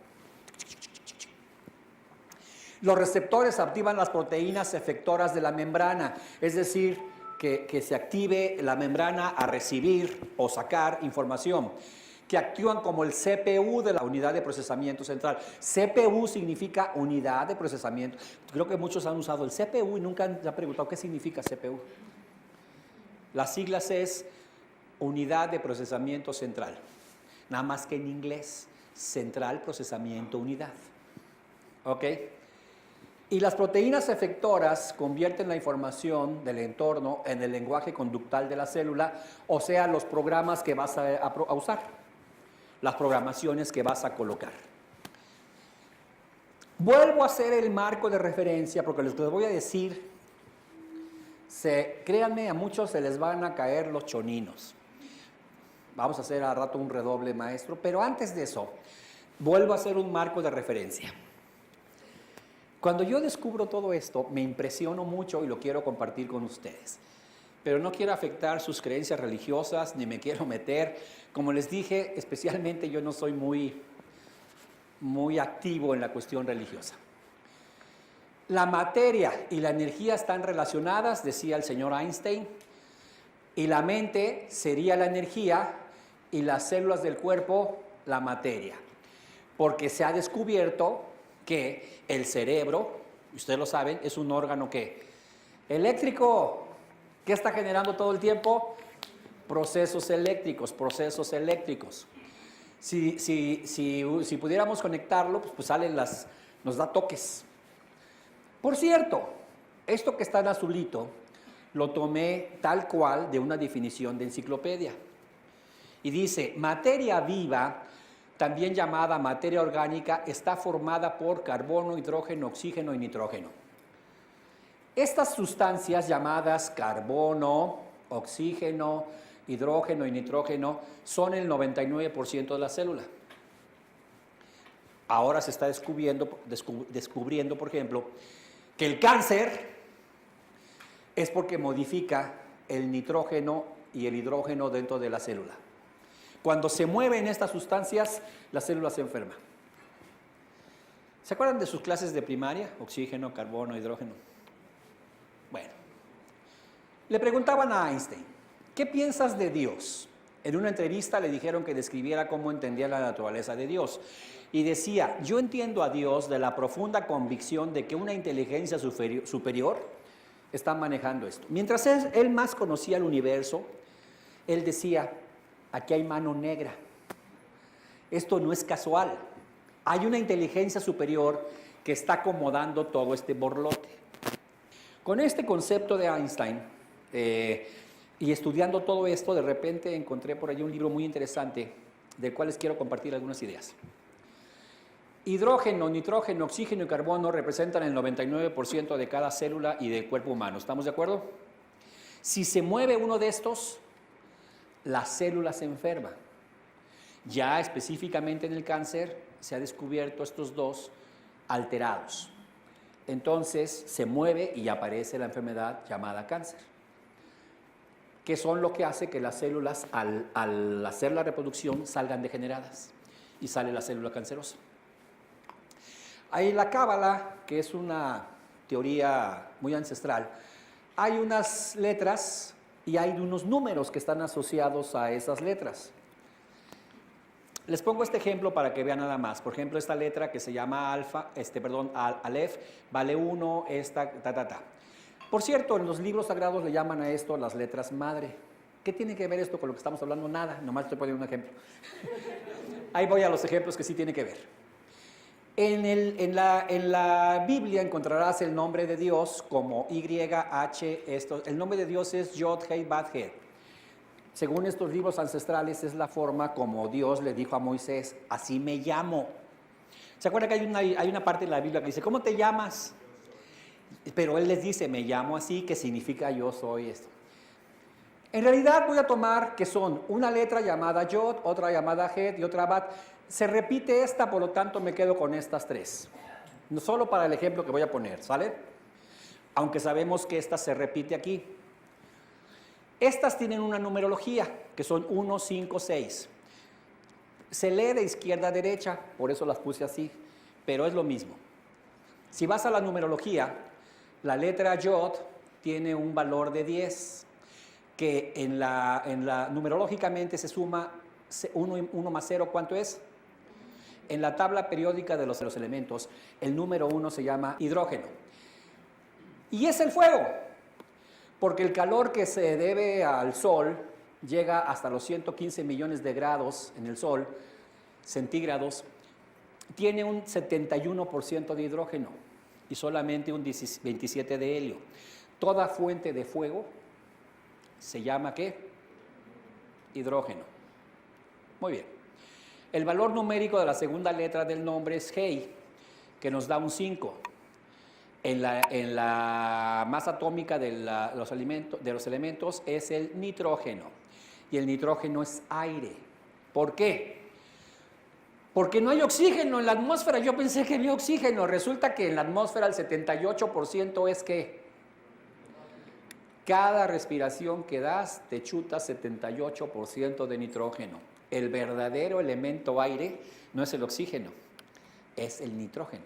A: Los receptores activan las proteínas efectoras de la membrana, es decir, que se active la membrana a recibir o sacar información, que actúan como el CPU de la unidad de procesamiento central. CPU significa unidad de procesamiento. Creo que muchos han usado el CPU y nunca han preguntado qué significa CPU. Las siglas es unidad de procesamiento central, nada más que en inglés, central procesamiento unidad. ¿Ok? Y las proteínas efectoras convierten la información del entorno en el lenguaje conductal de la célula, o sea, los programas que vas a usar, las programaciones que vas a colocar. Vuelvo a hacer el marco de referencia porque les voy a decir, créanme, a muchos se les van a caer los choninos. Vamos a hacer a rato un redoble, maestro, pero antes de eso, vuelvo a hacer un marco de referencia. Cuando yo descubro todo esto, me impresiono mucho y lo quiero compartir con ustedes. Pero no quiero afectar sus creencias religiosas, ni me quiero meter. Como les dije, especialmente yo no soy muy activo en la cuestión religiosa. La materia y la energía están relacionadas, decía el señor Einstein, y la mente sería la energía y las células del cuerpo la materia. Porque se ha descubierto que el cerebro, ustedes lo saben, es un órgano que eléctrico. ¿Qué está generando todo el tiempo? Procesos eléctricos, procesos eléctricos. Si pudiéramos conectarlo, pues salen nos da toques. Por cierto, esto que está en azulito lo tomé tal cual de una definición de enciclopedia. Y dice, materia viva, también llamada materia orgánica, está formada por carbono, hidrógeno, oxígeno y nitrógeno. Estas sustancias llamadas carbono, oxígeno, hidrógeno y nitrógeno son el 99% de la célula. Ahora se está descubriendo, por ejemplo, que el cáncer es porque modifica el nitrógeno y el hidrógeno dentro de la célula. Cuando se mueven estas sustancias, la célula se enferma. ¿Se acuerdan de sus clases de primaria? Oxígeno, carbono, hidrógeno. Bueno, le preguntaban a Einstein, ¿qué piensas de Dios? En una entrevista le dijeron que describiera cómo entendía la naturaleza de Dios. Y decía, yo entiendo a Dios de la profunda convicción de que una inteligencia superior está manejando esto. Mientras él más conocía el universo, él decía, aquí hay mano negra. Esto no es casual. Hay una inteligencia superior que está acomodando todo este borlote. Con este concepto de Einstein y estudiando todo esto, de repente encontré por allí un libro muy interesante del cual les quiero compartir algunas ideas. Hidrógeno, nitrógeno, oxígeno y carbono representan el 99% de cada célula y del cuerpo humano. ¿Estamos de acuerdo? Si se mueve uno de estos, la célula se enferma. Ya específicamente en el cáncer se ha descubierto estos dos alterados. Entonces se mueve y aparece la enfermedad llamada cáncer, que son lo que hace que las células al hacer la reproducción salgan degeneradas y sale la célula cancerosa. Hay la cábala, que es una teoría muy ancestral. Hay unas letras y hay unos números que están asociados a esas letras. Les pongo este ejemplo para que vean nada más. Por ejemplo, esta letra que se llama Aleph, vale 1, esta, Por cierto, en los libros sagrados le llaman a esto las letras madre. ¿Qué tiene que ver esto con lo que estamos hablando? Nada, nomás estoy poniendo un ejemplo. Ahí voy a los ejemplos que sí tiene que ver. En la Biblia encontrarás el nombre de Dios como YH, el nombre de Dios es Yod Hei Bad He. Según estos libros ancestrales es la forma como Dios le dijo a Moisés, así me llamo. ¿Se acuerdan que hay una parte de la Biblia que dice, ¿cómo te llamas? Pero él les dice, me llamo así, que significa yo soy esto. En realidad voy a tomar que son una letra llamada Yod, otra llamada Het y otra Bat. Se repite esta, por lo tanto me quedo con estas tres. No solo para el ejemplo que voy a poner, ¿sale? Aunque sabemos que esta se repite aquí. Estas tienen una numerología, que son 1, 5, 6. Se lee de izquierda a derecha, por eso las puse así, pero es lo mismo. Si vas a la numerología, la letra Yod tiene un valor de 10, que numerológicamente se suma 1 más 0, ¿cuánto es? En la tabla periódica de los elementos, el número 1 se llama hidrógeno. Y es el fuego, porque el calor que se debe al Sol llega hasta los 115 millones de grados en el Sol, centígrados, tiene un 71% de hidrógeno y solamente un 27% de helio. Toda fuente de fuego se llama ¿qué? Hidrógeno. Muy bien. El valor numérico de la segunda letra del nombre es Hei, que nos da un 5. En la masa atómica de los elementos es el nitrógeno. Y el nitrógeno es aire. ¿Por qué? Porque no hay oxígeno en la atmósfera. Yo pensé que había oxígeno. Resulta que en la atmósfera el 78% es ¿qué? Cada respiración que das te chutas 78% de nitrógeno. El verdadero elemento aire no es el oxígeno, es el nitrógeno.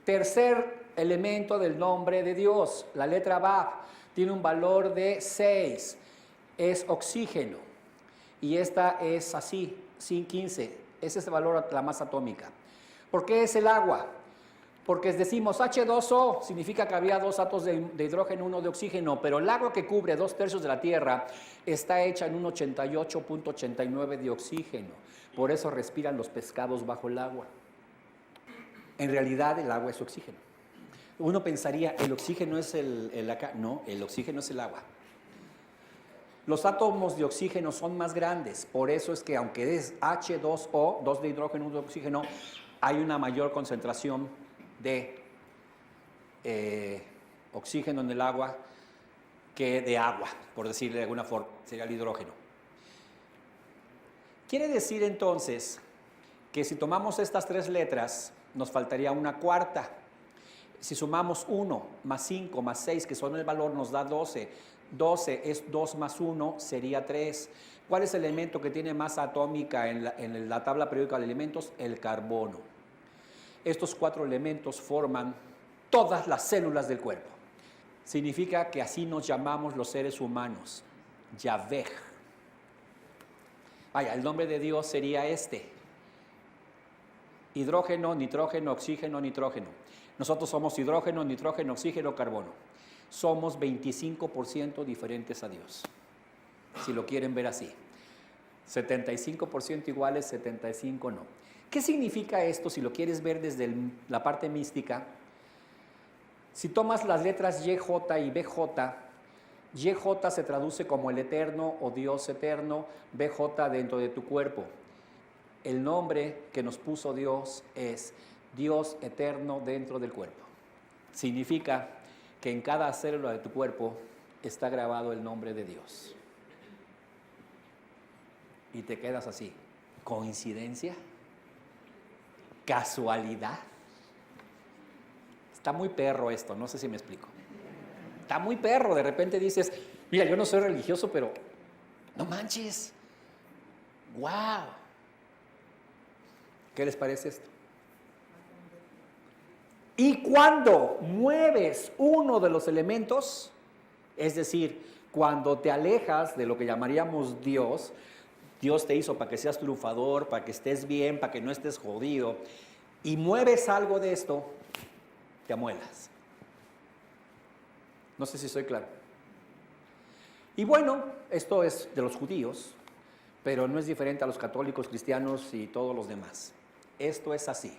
A: Tercer elemento del nombre de Dios, la letra Vav, tiene un valor de 6, es oxígeno. Y esta es así, 15, ese es el valor de la masa atómica. ¿Por qué es el agua? Porque decimos H2O, significa que había 2 átomos de hidrógeno, 1 de oxígeno, pero el agua que cubre 2/3 de la Tierra está hecha en un 88.89 de oxígeno. Por eso respiran los pescados bajo el agua. En realidad el agua es oxígeno. Uno pensaría, el oxígeno es no, el oxígeno es el agua. Los átomos de oxígeno son más grandes, por eso es que aunque es H2O, 2 de hidrógeno, 1 de oxígeno, hay una mayor concentración de oxígeno en el agua que de agua, por decirle de alguna forma, sería el hidrógeno. Quiere decir entonces que si tomamos estas 3 letras, nos faltaría una cuarta. Si sumamos 1 más 5 más 6, que son el valor, nos da 12. 12 es 2 más 1, sería 3. ¿Cuál es el elemento que tiene masa atómica en la tabla periódica de elementos? El carbono. Estos 4 elementos forman todas las células del cuerpo. Significa que así nos llamamos los seres humanos, Yahvé. Vaya, el nombre de Dios sería este: hidrógeno, nitrógeno, oxígeno, nitrógeno. Nosotros somos hidrógeno, nitrógeno, oxígeno, carbono. Somos 25% diferentes a Dios, si lo quieren ver así. 75% iguales, 75 no. ¿Qué significa esto si lo quieres ver desde la parte mística? Si tomas las letras YJ y BJ, YJ se traduce como el eterno o Dios eterno, BJ dentro de tu cuerpo. El nombre que nos puso Dios es Dios eterno dentro del cuerpo. Significa que en cada célula de tu cuerpo está grabado el nombre de Dios. Y te quedas así. ¿Coincidencia? ¿Casualidad? Está muy perro esto, no sé si me explico. Está muy perro, de repente dices, mira, yo no soy religioso, pero no manches. ¡Wow! ¿Qué les parece esto? Y cuando mueves uno de los elementos, es decir, cuando te alejas de lo que llamaríamos Dios, Dios te hizo para que seas triunfador, para que estés bien, para que no estés jodido, y mueves algo de esto, te amuelas. No sé si soy claro. Y bueno, esto es de los judíos, pero no es diferente a los católicos, cristianos y todos los demás. Esto es así.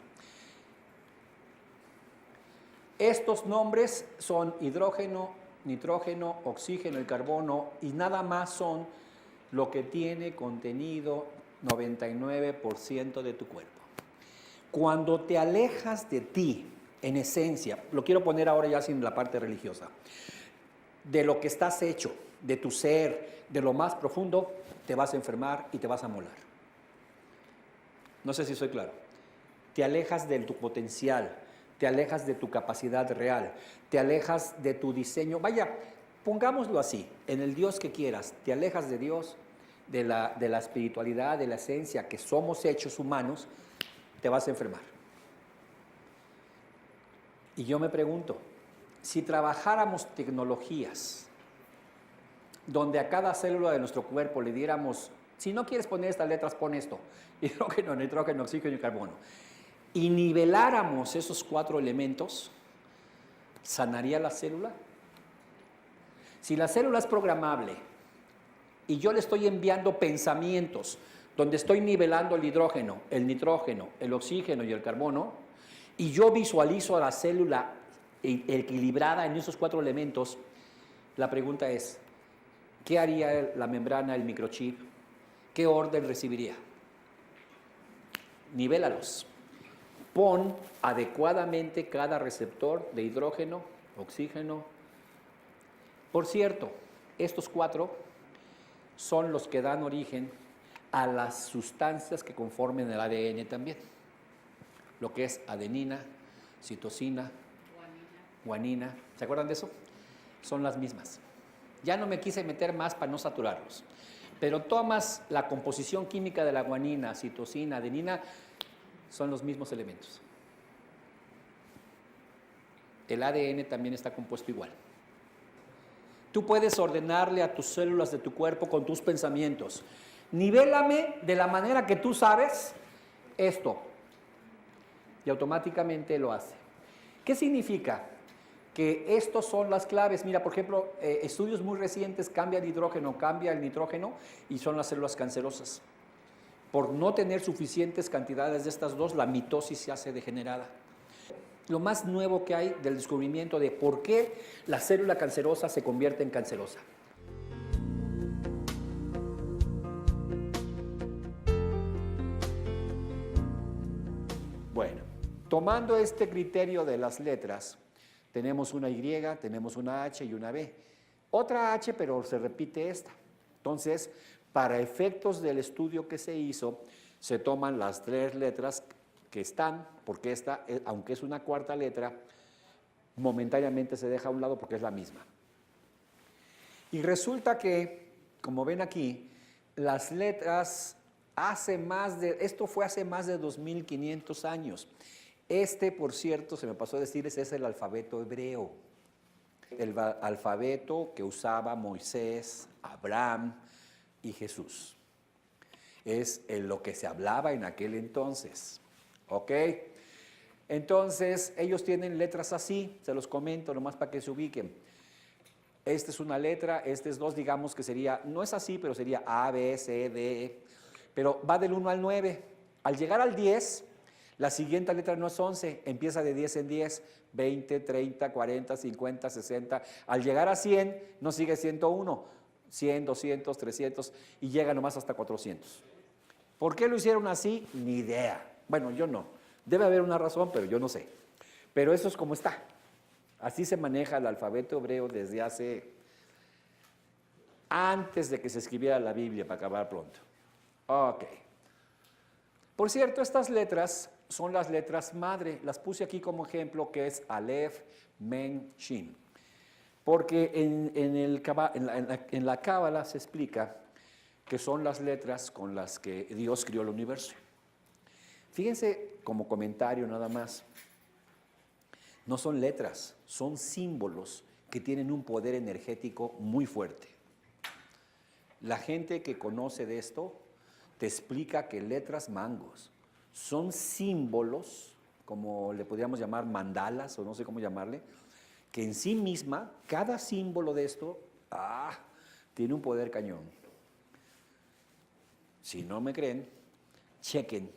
A: Estos nombres son hidrógeno, nitrógeno, oxígeno y carbono, y nada más son lo que tiene contenido 99% de tu cuerpo. Cuando te alejas de ti, en esencia, lo quiero poner ahora ya sin la parte religiosa, de lo que estás hecho, de tu ser, de lo más profundo, te vas a enfermar y te vas a molar. No sé si soy claro. Te alejas de tu potencial, te alejas de tu capacidad real, te alejas de tu diseño. Vaya, pongámoslo así, en el Dios que quieras, te alejas de Dios, de la espiritualidad, de la esencia, que somos hechos humanos, te vas a enfermar. Y yo me pregunto, si trabajáramos tecnologías donde a cada célula de nuestro cuerpo le diéramos, si no quieres poner estas letras, pon esto: hidrógeno, nitrógeno, oxígeno y carbono, y niveláramos esos 4 elementos, ¿sanaría la célula? Si la célula es programable y yo le estoy enviando pensamientos donde estoy nivelando el hidrógeno, el nitrógeno, el oxígeno y el carbono, y yo visualizo a la célula equilibrada en esos 4 elementos, la pregunta es, ¿qué haría la membrana, el microchip? ¿Qué orden recibiría? Nivélalos. Pon adecuadamente cada receptor de hidrógeno, oxígeno. Por cierto, estos 4 son los que dan origen a las sustancias que conforman el ADN también. Lo que es adenina, citosina, guanina. ¿Se acuerdan de eso? Son las mismas. Ya no me quise meter más para no saturarlos. Pero tomas la composición química de la guanina, citosina, adenina, son los mismos elementos. El ADN también está compuesto igual. Tú puedes ordenarle a tus células de tu cuerpo con tus pensamientos: nivélame de la manera que tú sabes esto. Y automáticamente lo hace. ¿Qué significa? Que estos son las claves. Mira, por ejemplo, estudios muy recientes, cambia el hidrógeno, cambia el nitrógeno y son las células cancerosas. Por no tener suficientes cantidades de estas dos, la mitosis se hace degenerada. lo más nuevo que hay del descubrimiento de por qué la célula cancerosa se convierte en cancerosa. Bueno, tomando este criterio de las letras, tenemos una Y, tenemos una H y una B. Otra H, pero se repite esta. Entonces, para efectos del estudio que se hizo, se toman las 3 letras que están, porque esta, aunque es una cuarta letra, momentáneamente se deja a un lado porque es la misma. Y resulta que, como ven aquí, las letras esto fue hace más de 2500 años. Este, por cierto, se me pasó a decirles, es el alfabeto hebreo. El alfabeto que usaba Moisés, Abraham y Jesús. Es lo que se hablaba en aquel entonces. ¿Ok? Entonces, ellos tienen letras así, se los comento nomás para que se ubiquen. Esta es una letra, este es 2, digamos que sería, no es así, pero sería A, B, C, D, E. Pero va del 1 al 9. Al llegar al 10, la siguiente letra no es 11, empieza de 10 en 10, 20, 30, 40, 50, 60. Al llegar a 100, no sigue 101, 100, 200, 300 y llega nomás hasta 400. ¿Por qué lo hicieron así? Ni idea. Bueno, yo no. Debe haber una razón, pero yo no sé. Pero eso es como está. Así se maneja el alfabeto hebreo desde antes de que se escribiera la Biblia, para acabar pronto. Ok. Por cierto, estas letras son las letras madre. Las puse aquí como ejemplo, que es Aleph, Men, Shin. Porque en la Cábala se explica que son las letras con las que Dios crió el universo. Fíjense, como comentario nada más, no son letras, son símbolos que tienen un poder energético muy fuerte. La gente que conoce de esto te explica que letras mangos son símbolos, como le podríamos llamar mandalas o no sé cómo llamarle, que en sí misma, cada símbolo de esto, tiene un poder cañón. Si no me creen, chequen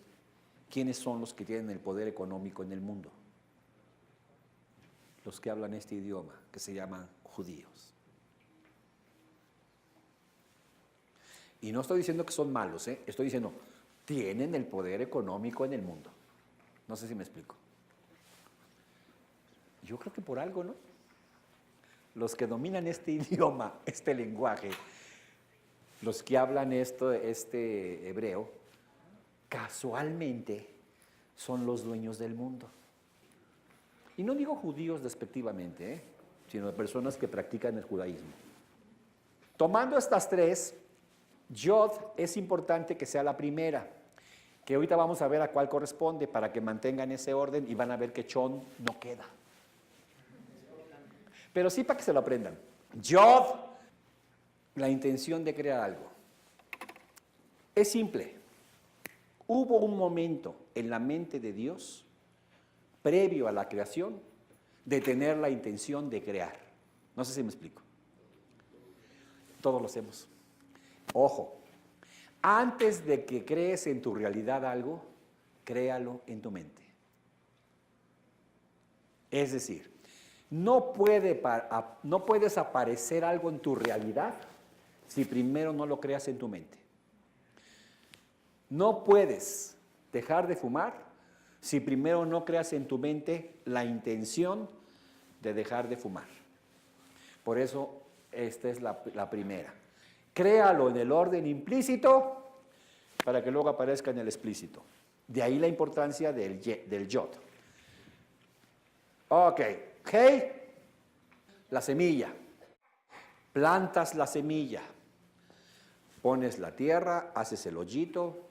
A: quiénes son los que tienen el poder económico en el mundo. Los que hablan este idioma, que se llaman judíos. Y no estoy diciendo que son malos, estoy diciendo, tienen el poder económico en el mundo. No sé si me explico. Yo creo que por algo, ¿no? Los que dominan este idioma, este lenguaje, los que hablan este hebreo, casualmente son los dueños del mundo. Y no digo judíos despectivamente, sino de personas que practican el judaísmo. Tomando estas 3, Yod es importante que sea la primera, que ahorita vamos a ver a cuál corresponde para que mantengan ese orden y van a ver que Chon no queda. Pero sí para que se lo aprendan. Yod, la intención de crear algo. Es simple. Hubo un momento en la mente de Dios, previo a la creación, de tener la intención de crear. No sé si me explico. Todos lo hacemos. Ojo, antes de que crees en tu realidad algo, créalo en tu mente. Es decir, no puedes aparecer algo en tu realidad si primero no lo creas en tu mente. No puedes dejar de fumar si primero no creas en tu mente la intención de dejar de fumar. Por eso, esta es la primera. Créalo en el orden implícito para que luego aparezca en el explícito. De ahí la importancia del yod. Ok, hey, la semilla. Plantas la semilla. Pones la tierra, haces el hoyito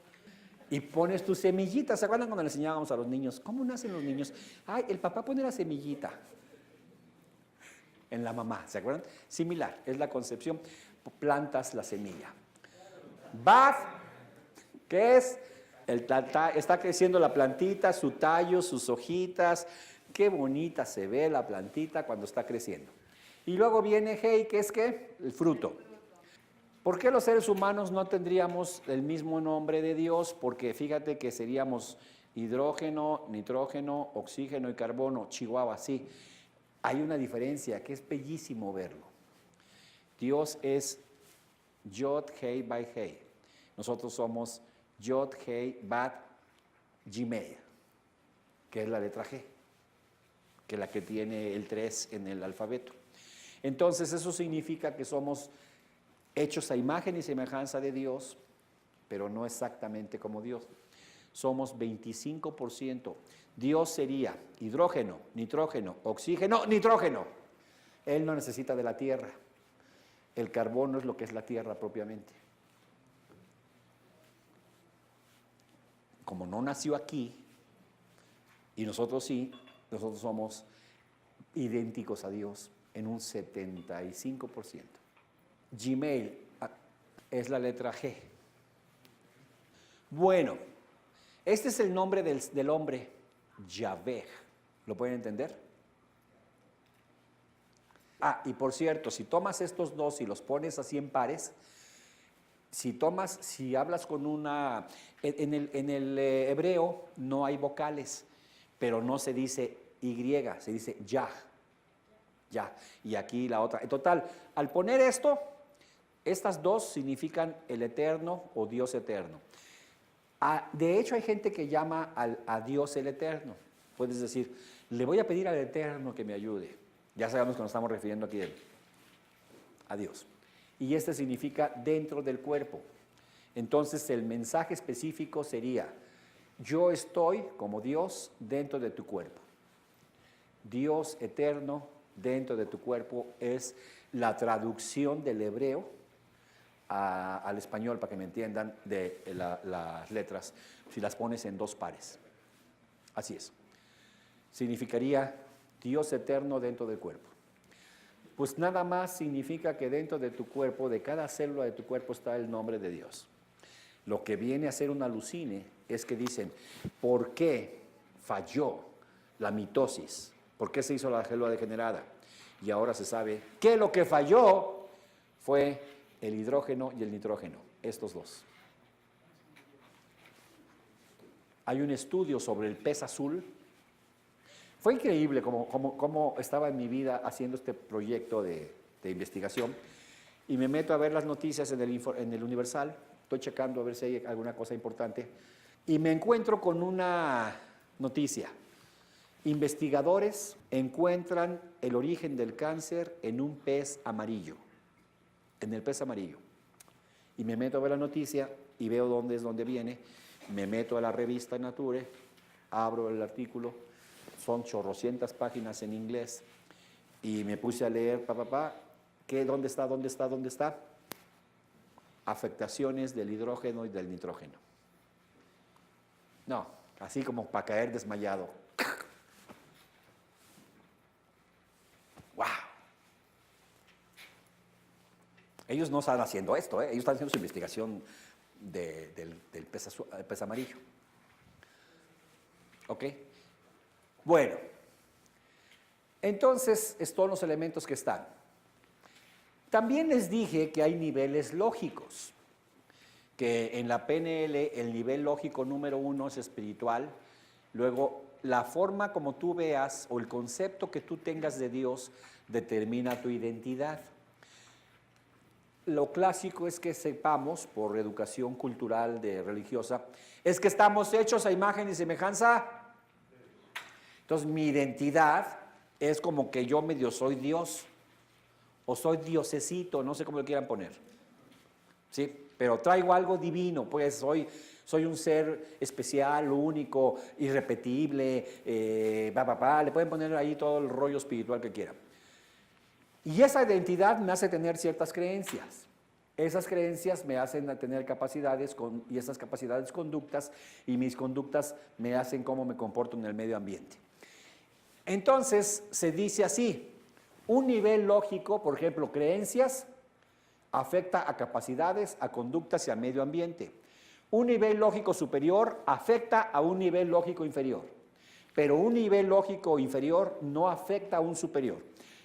A: y pones tus semillitas. ¿Se acuerdan cuando le enseñábamos a los niños? ¿Cómo nacen los niños? Ay, el papá pone la semillita en la mamá, ¿se acuerdan? Similar, es la concepción. Plantas la semilla. Baf, ¿qué es? Está creciendo la plantita, su tallo, sus hojitas. Qué bonita se ve la plantita cuando está creciendo. Y luego viene hey, ¿qué es qué? El fruto. ¿Por qué los seres humanos no tendríamos el mismo nombre de Dios? Porque fíjate que seríamos hidrógeno, nitrógeno, oxígeno y carbono, Chihuahua, sí. Hay una diferencia que es bellísimo verlo. Dios es Yod, Hei, Bai, Hei. Nosotros somos Yod, Hei, Bat, Gimel, que es la letra G, que es la que tiene el 3 en el alfabeto. Entonces eso significa que somos hechos a imagen y semejanza de Dios, pero no exactamente como Dios. Somos 25%. Dios sería hidrógeno, nitrógeno, oxígeno, nitrógeno. Él no necesita de la tierra. El carbono es lo que es la tierra propiamente. Como no nació aquí, y nosotros sí, nosotros somos idénticos a Dios en un 75%. Gmail es la letra G. Bueno, este es el nombre del hombre, Yahvé. ¿Lo pueden entender? Y por cierto, si tomas estos dos y los pones así en pares, si hablas con una... En el hebreo no hay vocales, pero no se dice Y, se dice Yah. Ya, y aquí la otra. En total, al poner esto, estas dos significan el eterno o Dios eterno. De hecho, hay gente que llama a Dios el eterno. Puedes decir, le voy a pedir al eterno que me ayude. Ya sabemos que nos estamos refiriendo aquí a Dios. Y este significa dentro del cuerpo. Entonces, el mensaje específico sería, yo estoy como Dios dentro de tu cuerpo. Dios eterno dentro de tu cuerpo es la traducción del hebreo al español, para que me entiendan, de las letras, si las pones en dos pares. Así es. Significaría Dios eterno dentro del cuerpo. Pues nada más significa que dentro de tu cuerpo, de cada célula de tu cuerpo, está el nombre de Dios. Lo que viene a ser una alucine es que dicen, ¿por qué falló la mitosis? ¿Por qué se hizo la célula degenerada? Y ahora se sabe que lo que falló fue el hidrógeno y el nitrógeno, estos dos. Hay un estudio sobre el pez azul. Fue increíble cómo estaba en mi vida haciendo este proyecto de investigación. Y me meto a ver las noticias en el Universal. Estoy checando a ver si hay alguna cosa importante. Y me encuentro con una noticia. Investigadores encuentran el origen del cáncer en un pez amarillo, en el pez amarillo. Y me meto a ver la noticia y veo dónde viene. Me meto a la revista Nature, abro el artículo, son chorrocientas páginas en inglés, y me puse a leer, ¿dónde está? Afectaciones del hidrógeno y del nitrógeno. No, así como para caer desmayado. ¡Wow! Ellos no están haciendo esto, ellos están haciendo su investigación del pez amarillo. ¿Ok? Bueno, entonces, estos son los elementos que están. También les dije que hay niveles lógicos, que en la PNL el nivel lógico número 1 es espiritual, luego la forma como tú veas o el concepto que tú tengas de Dios determina tu identidad. Lo clásico es que sepamos, por educación cultural religiosa, es que estamos hechos a imagen y semejanza. Entonces mi identidad es como que yo medio soy Dios, o soy diosecito, no sé cómo lo quieran poner. ¿Sí? Pero traigo algo divino, pues soy un ser especial, único, irrepetible, le pueden poner ahí todo el rollo espiritual que quieran. Y esa identidad me hace tener ciertas creencias. Esas creencias me hacen tener capacidades y esas capacidades conductas, y mis conductas me hacen cómo me comporto en el medio ambiente. Entonces se dice así, un nivel lógico, por ejemplo, creencias, afecta a capacidades, a conductas y a medio ambiente. Un nivel lógico superior afecta a un nivel lógico inferior, pero un nivel lógico inferior no afecta a un superior.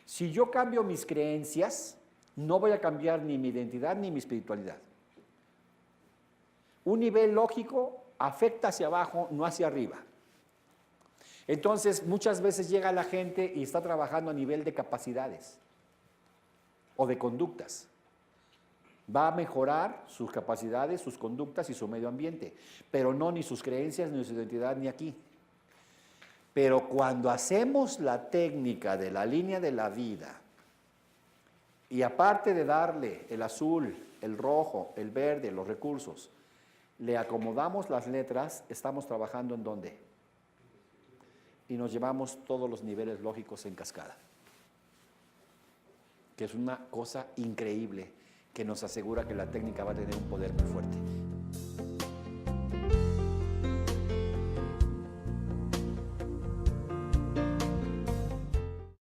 A: Si yo cambio mis creencias, no voy a cambiar ni mi identidad ni mi espiritualidad. Un nivel lógico afecta hacia abajo, no hacia arriba. Entonces, muchas veces llega la gente y está trabajando a nivel de capacidades o de conductas. Va a mejorar sus capacidades, sus conductas y su medio ambiente, pero no ni sus creencias, ni su identidad, ni aquí. Pero cuando hacemos la técnica de la línea de la vida, y aparte de darle el azul, el rojo, el verde, los recursos, le acomodamos las letras, estamos trabajando ¿en dónde? Y nos llevamos todos los niveles lógicos en cascada, que es una cosa increíble que nos asegura que la técnica va a tener un poder muy fuerte.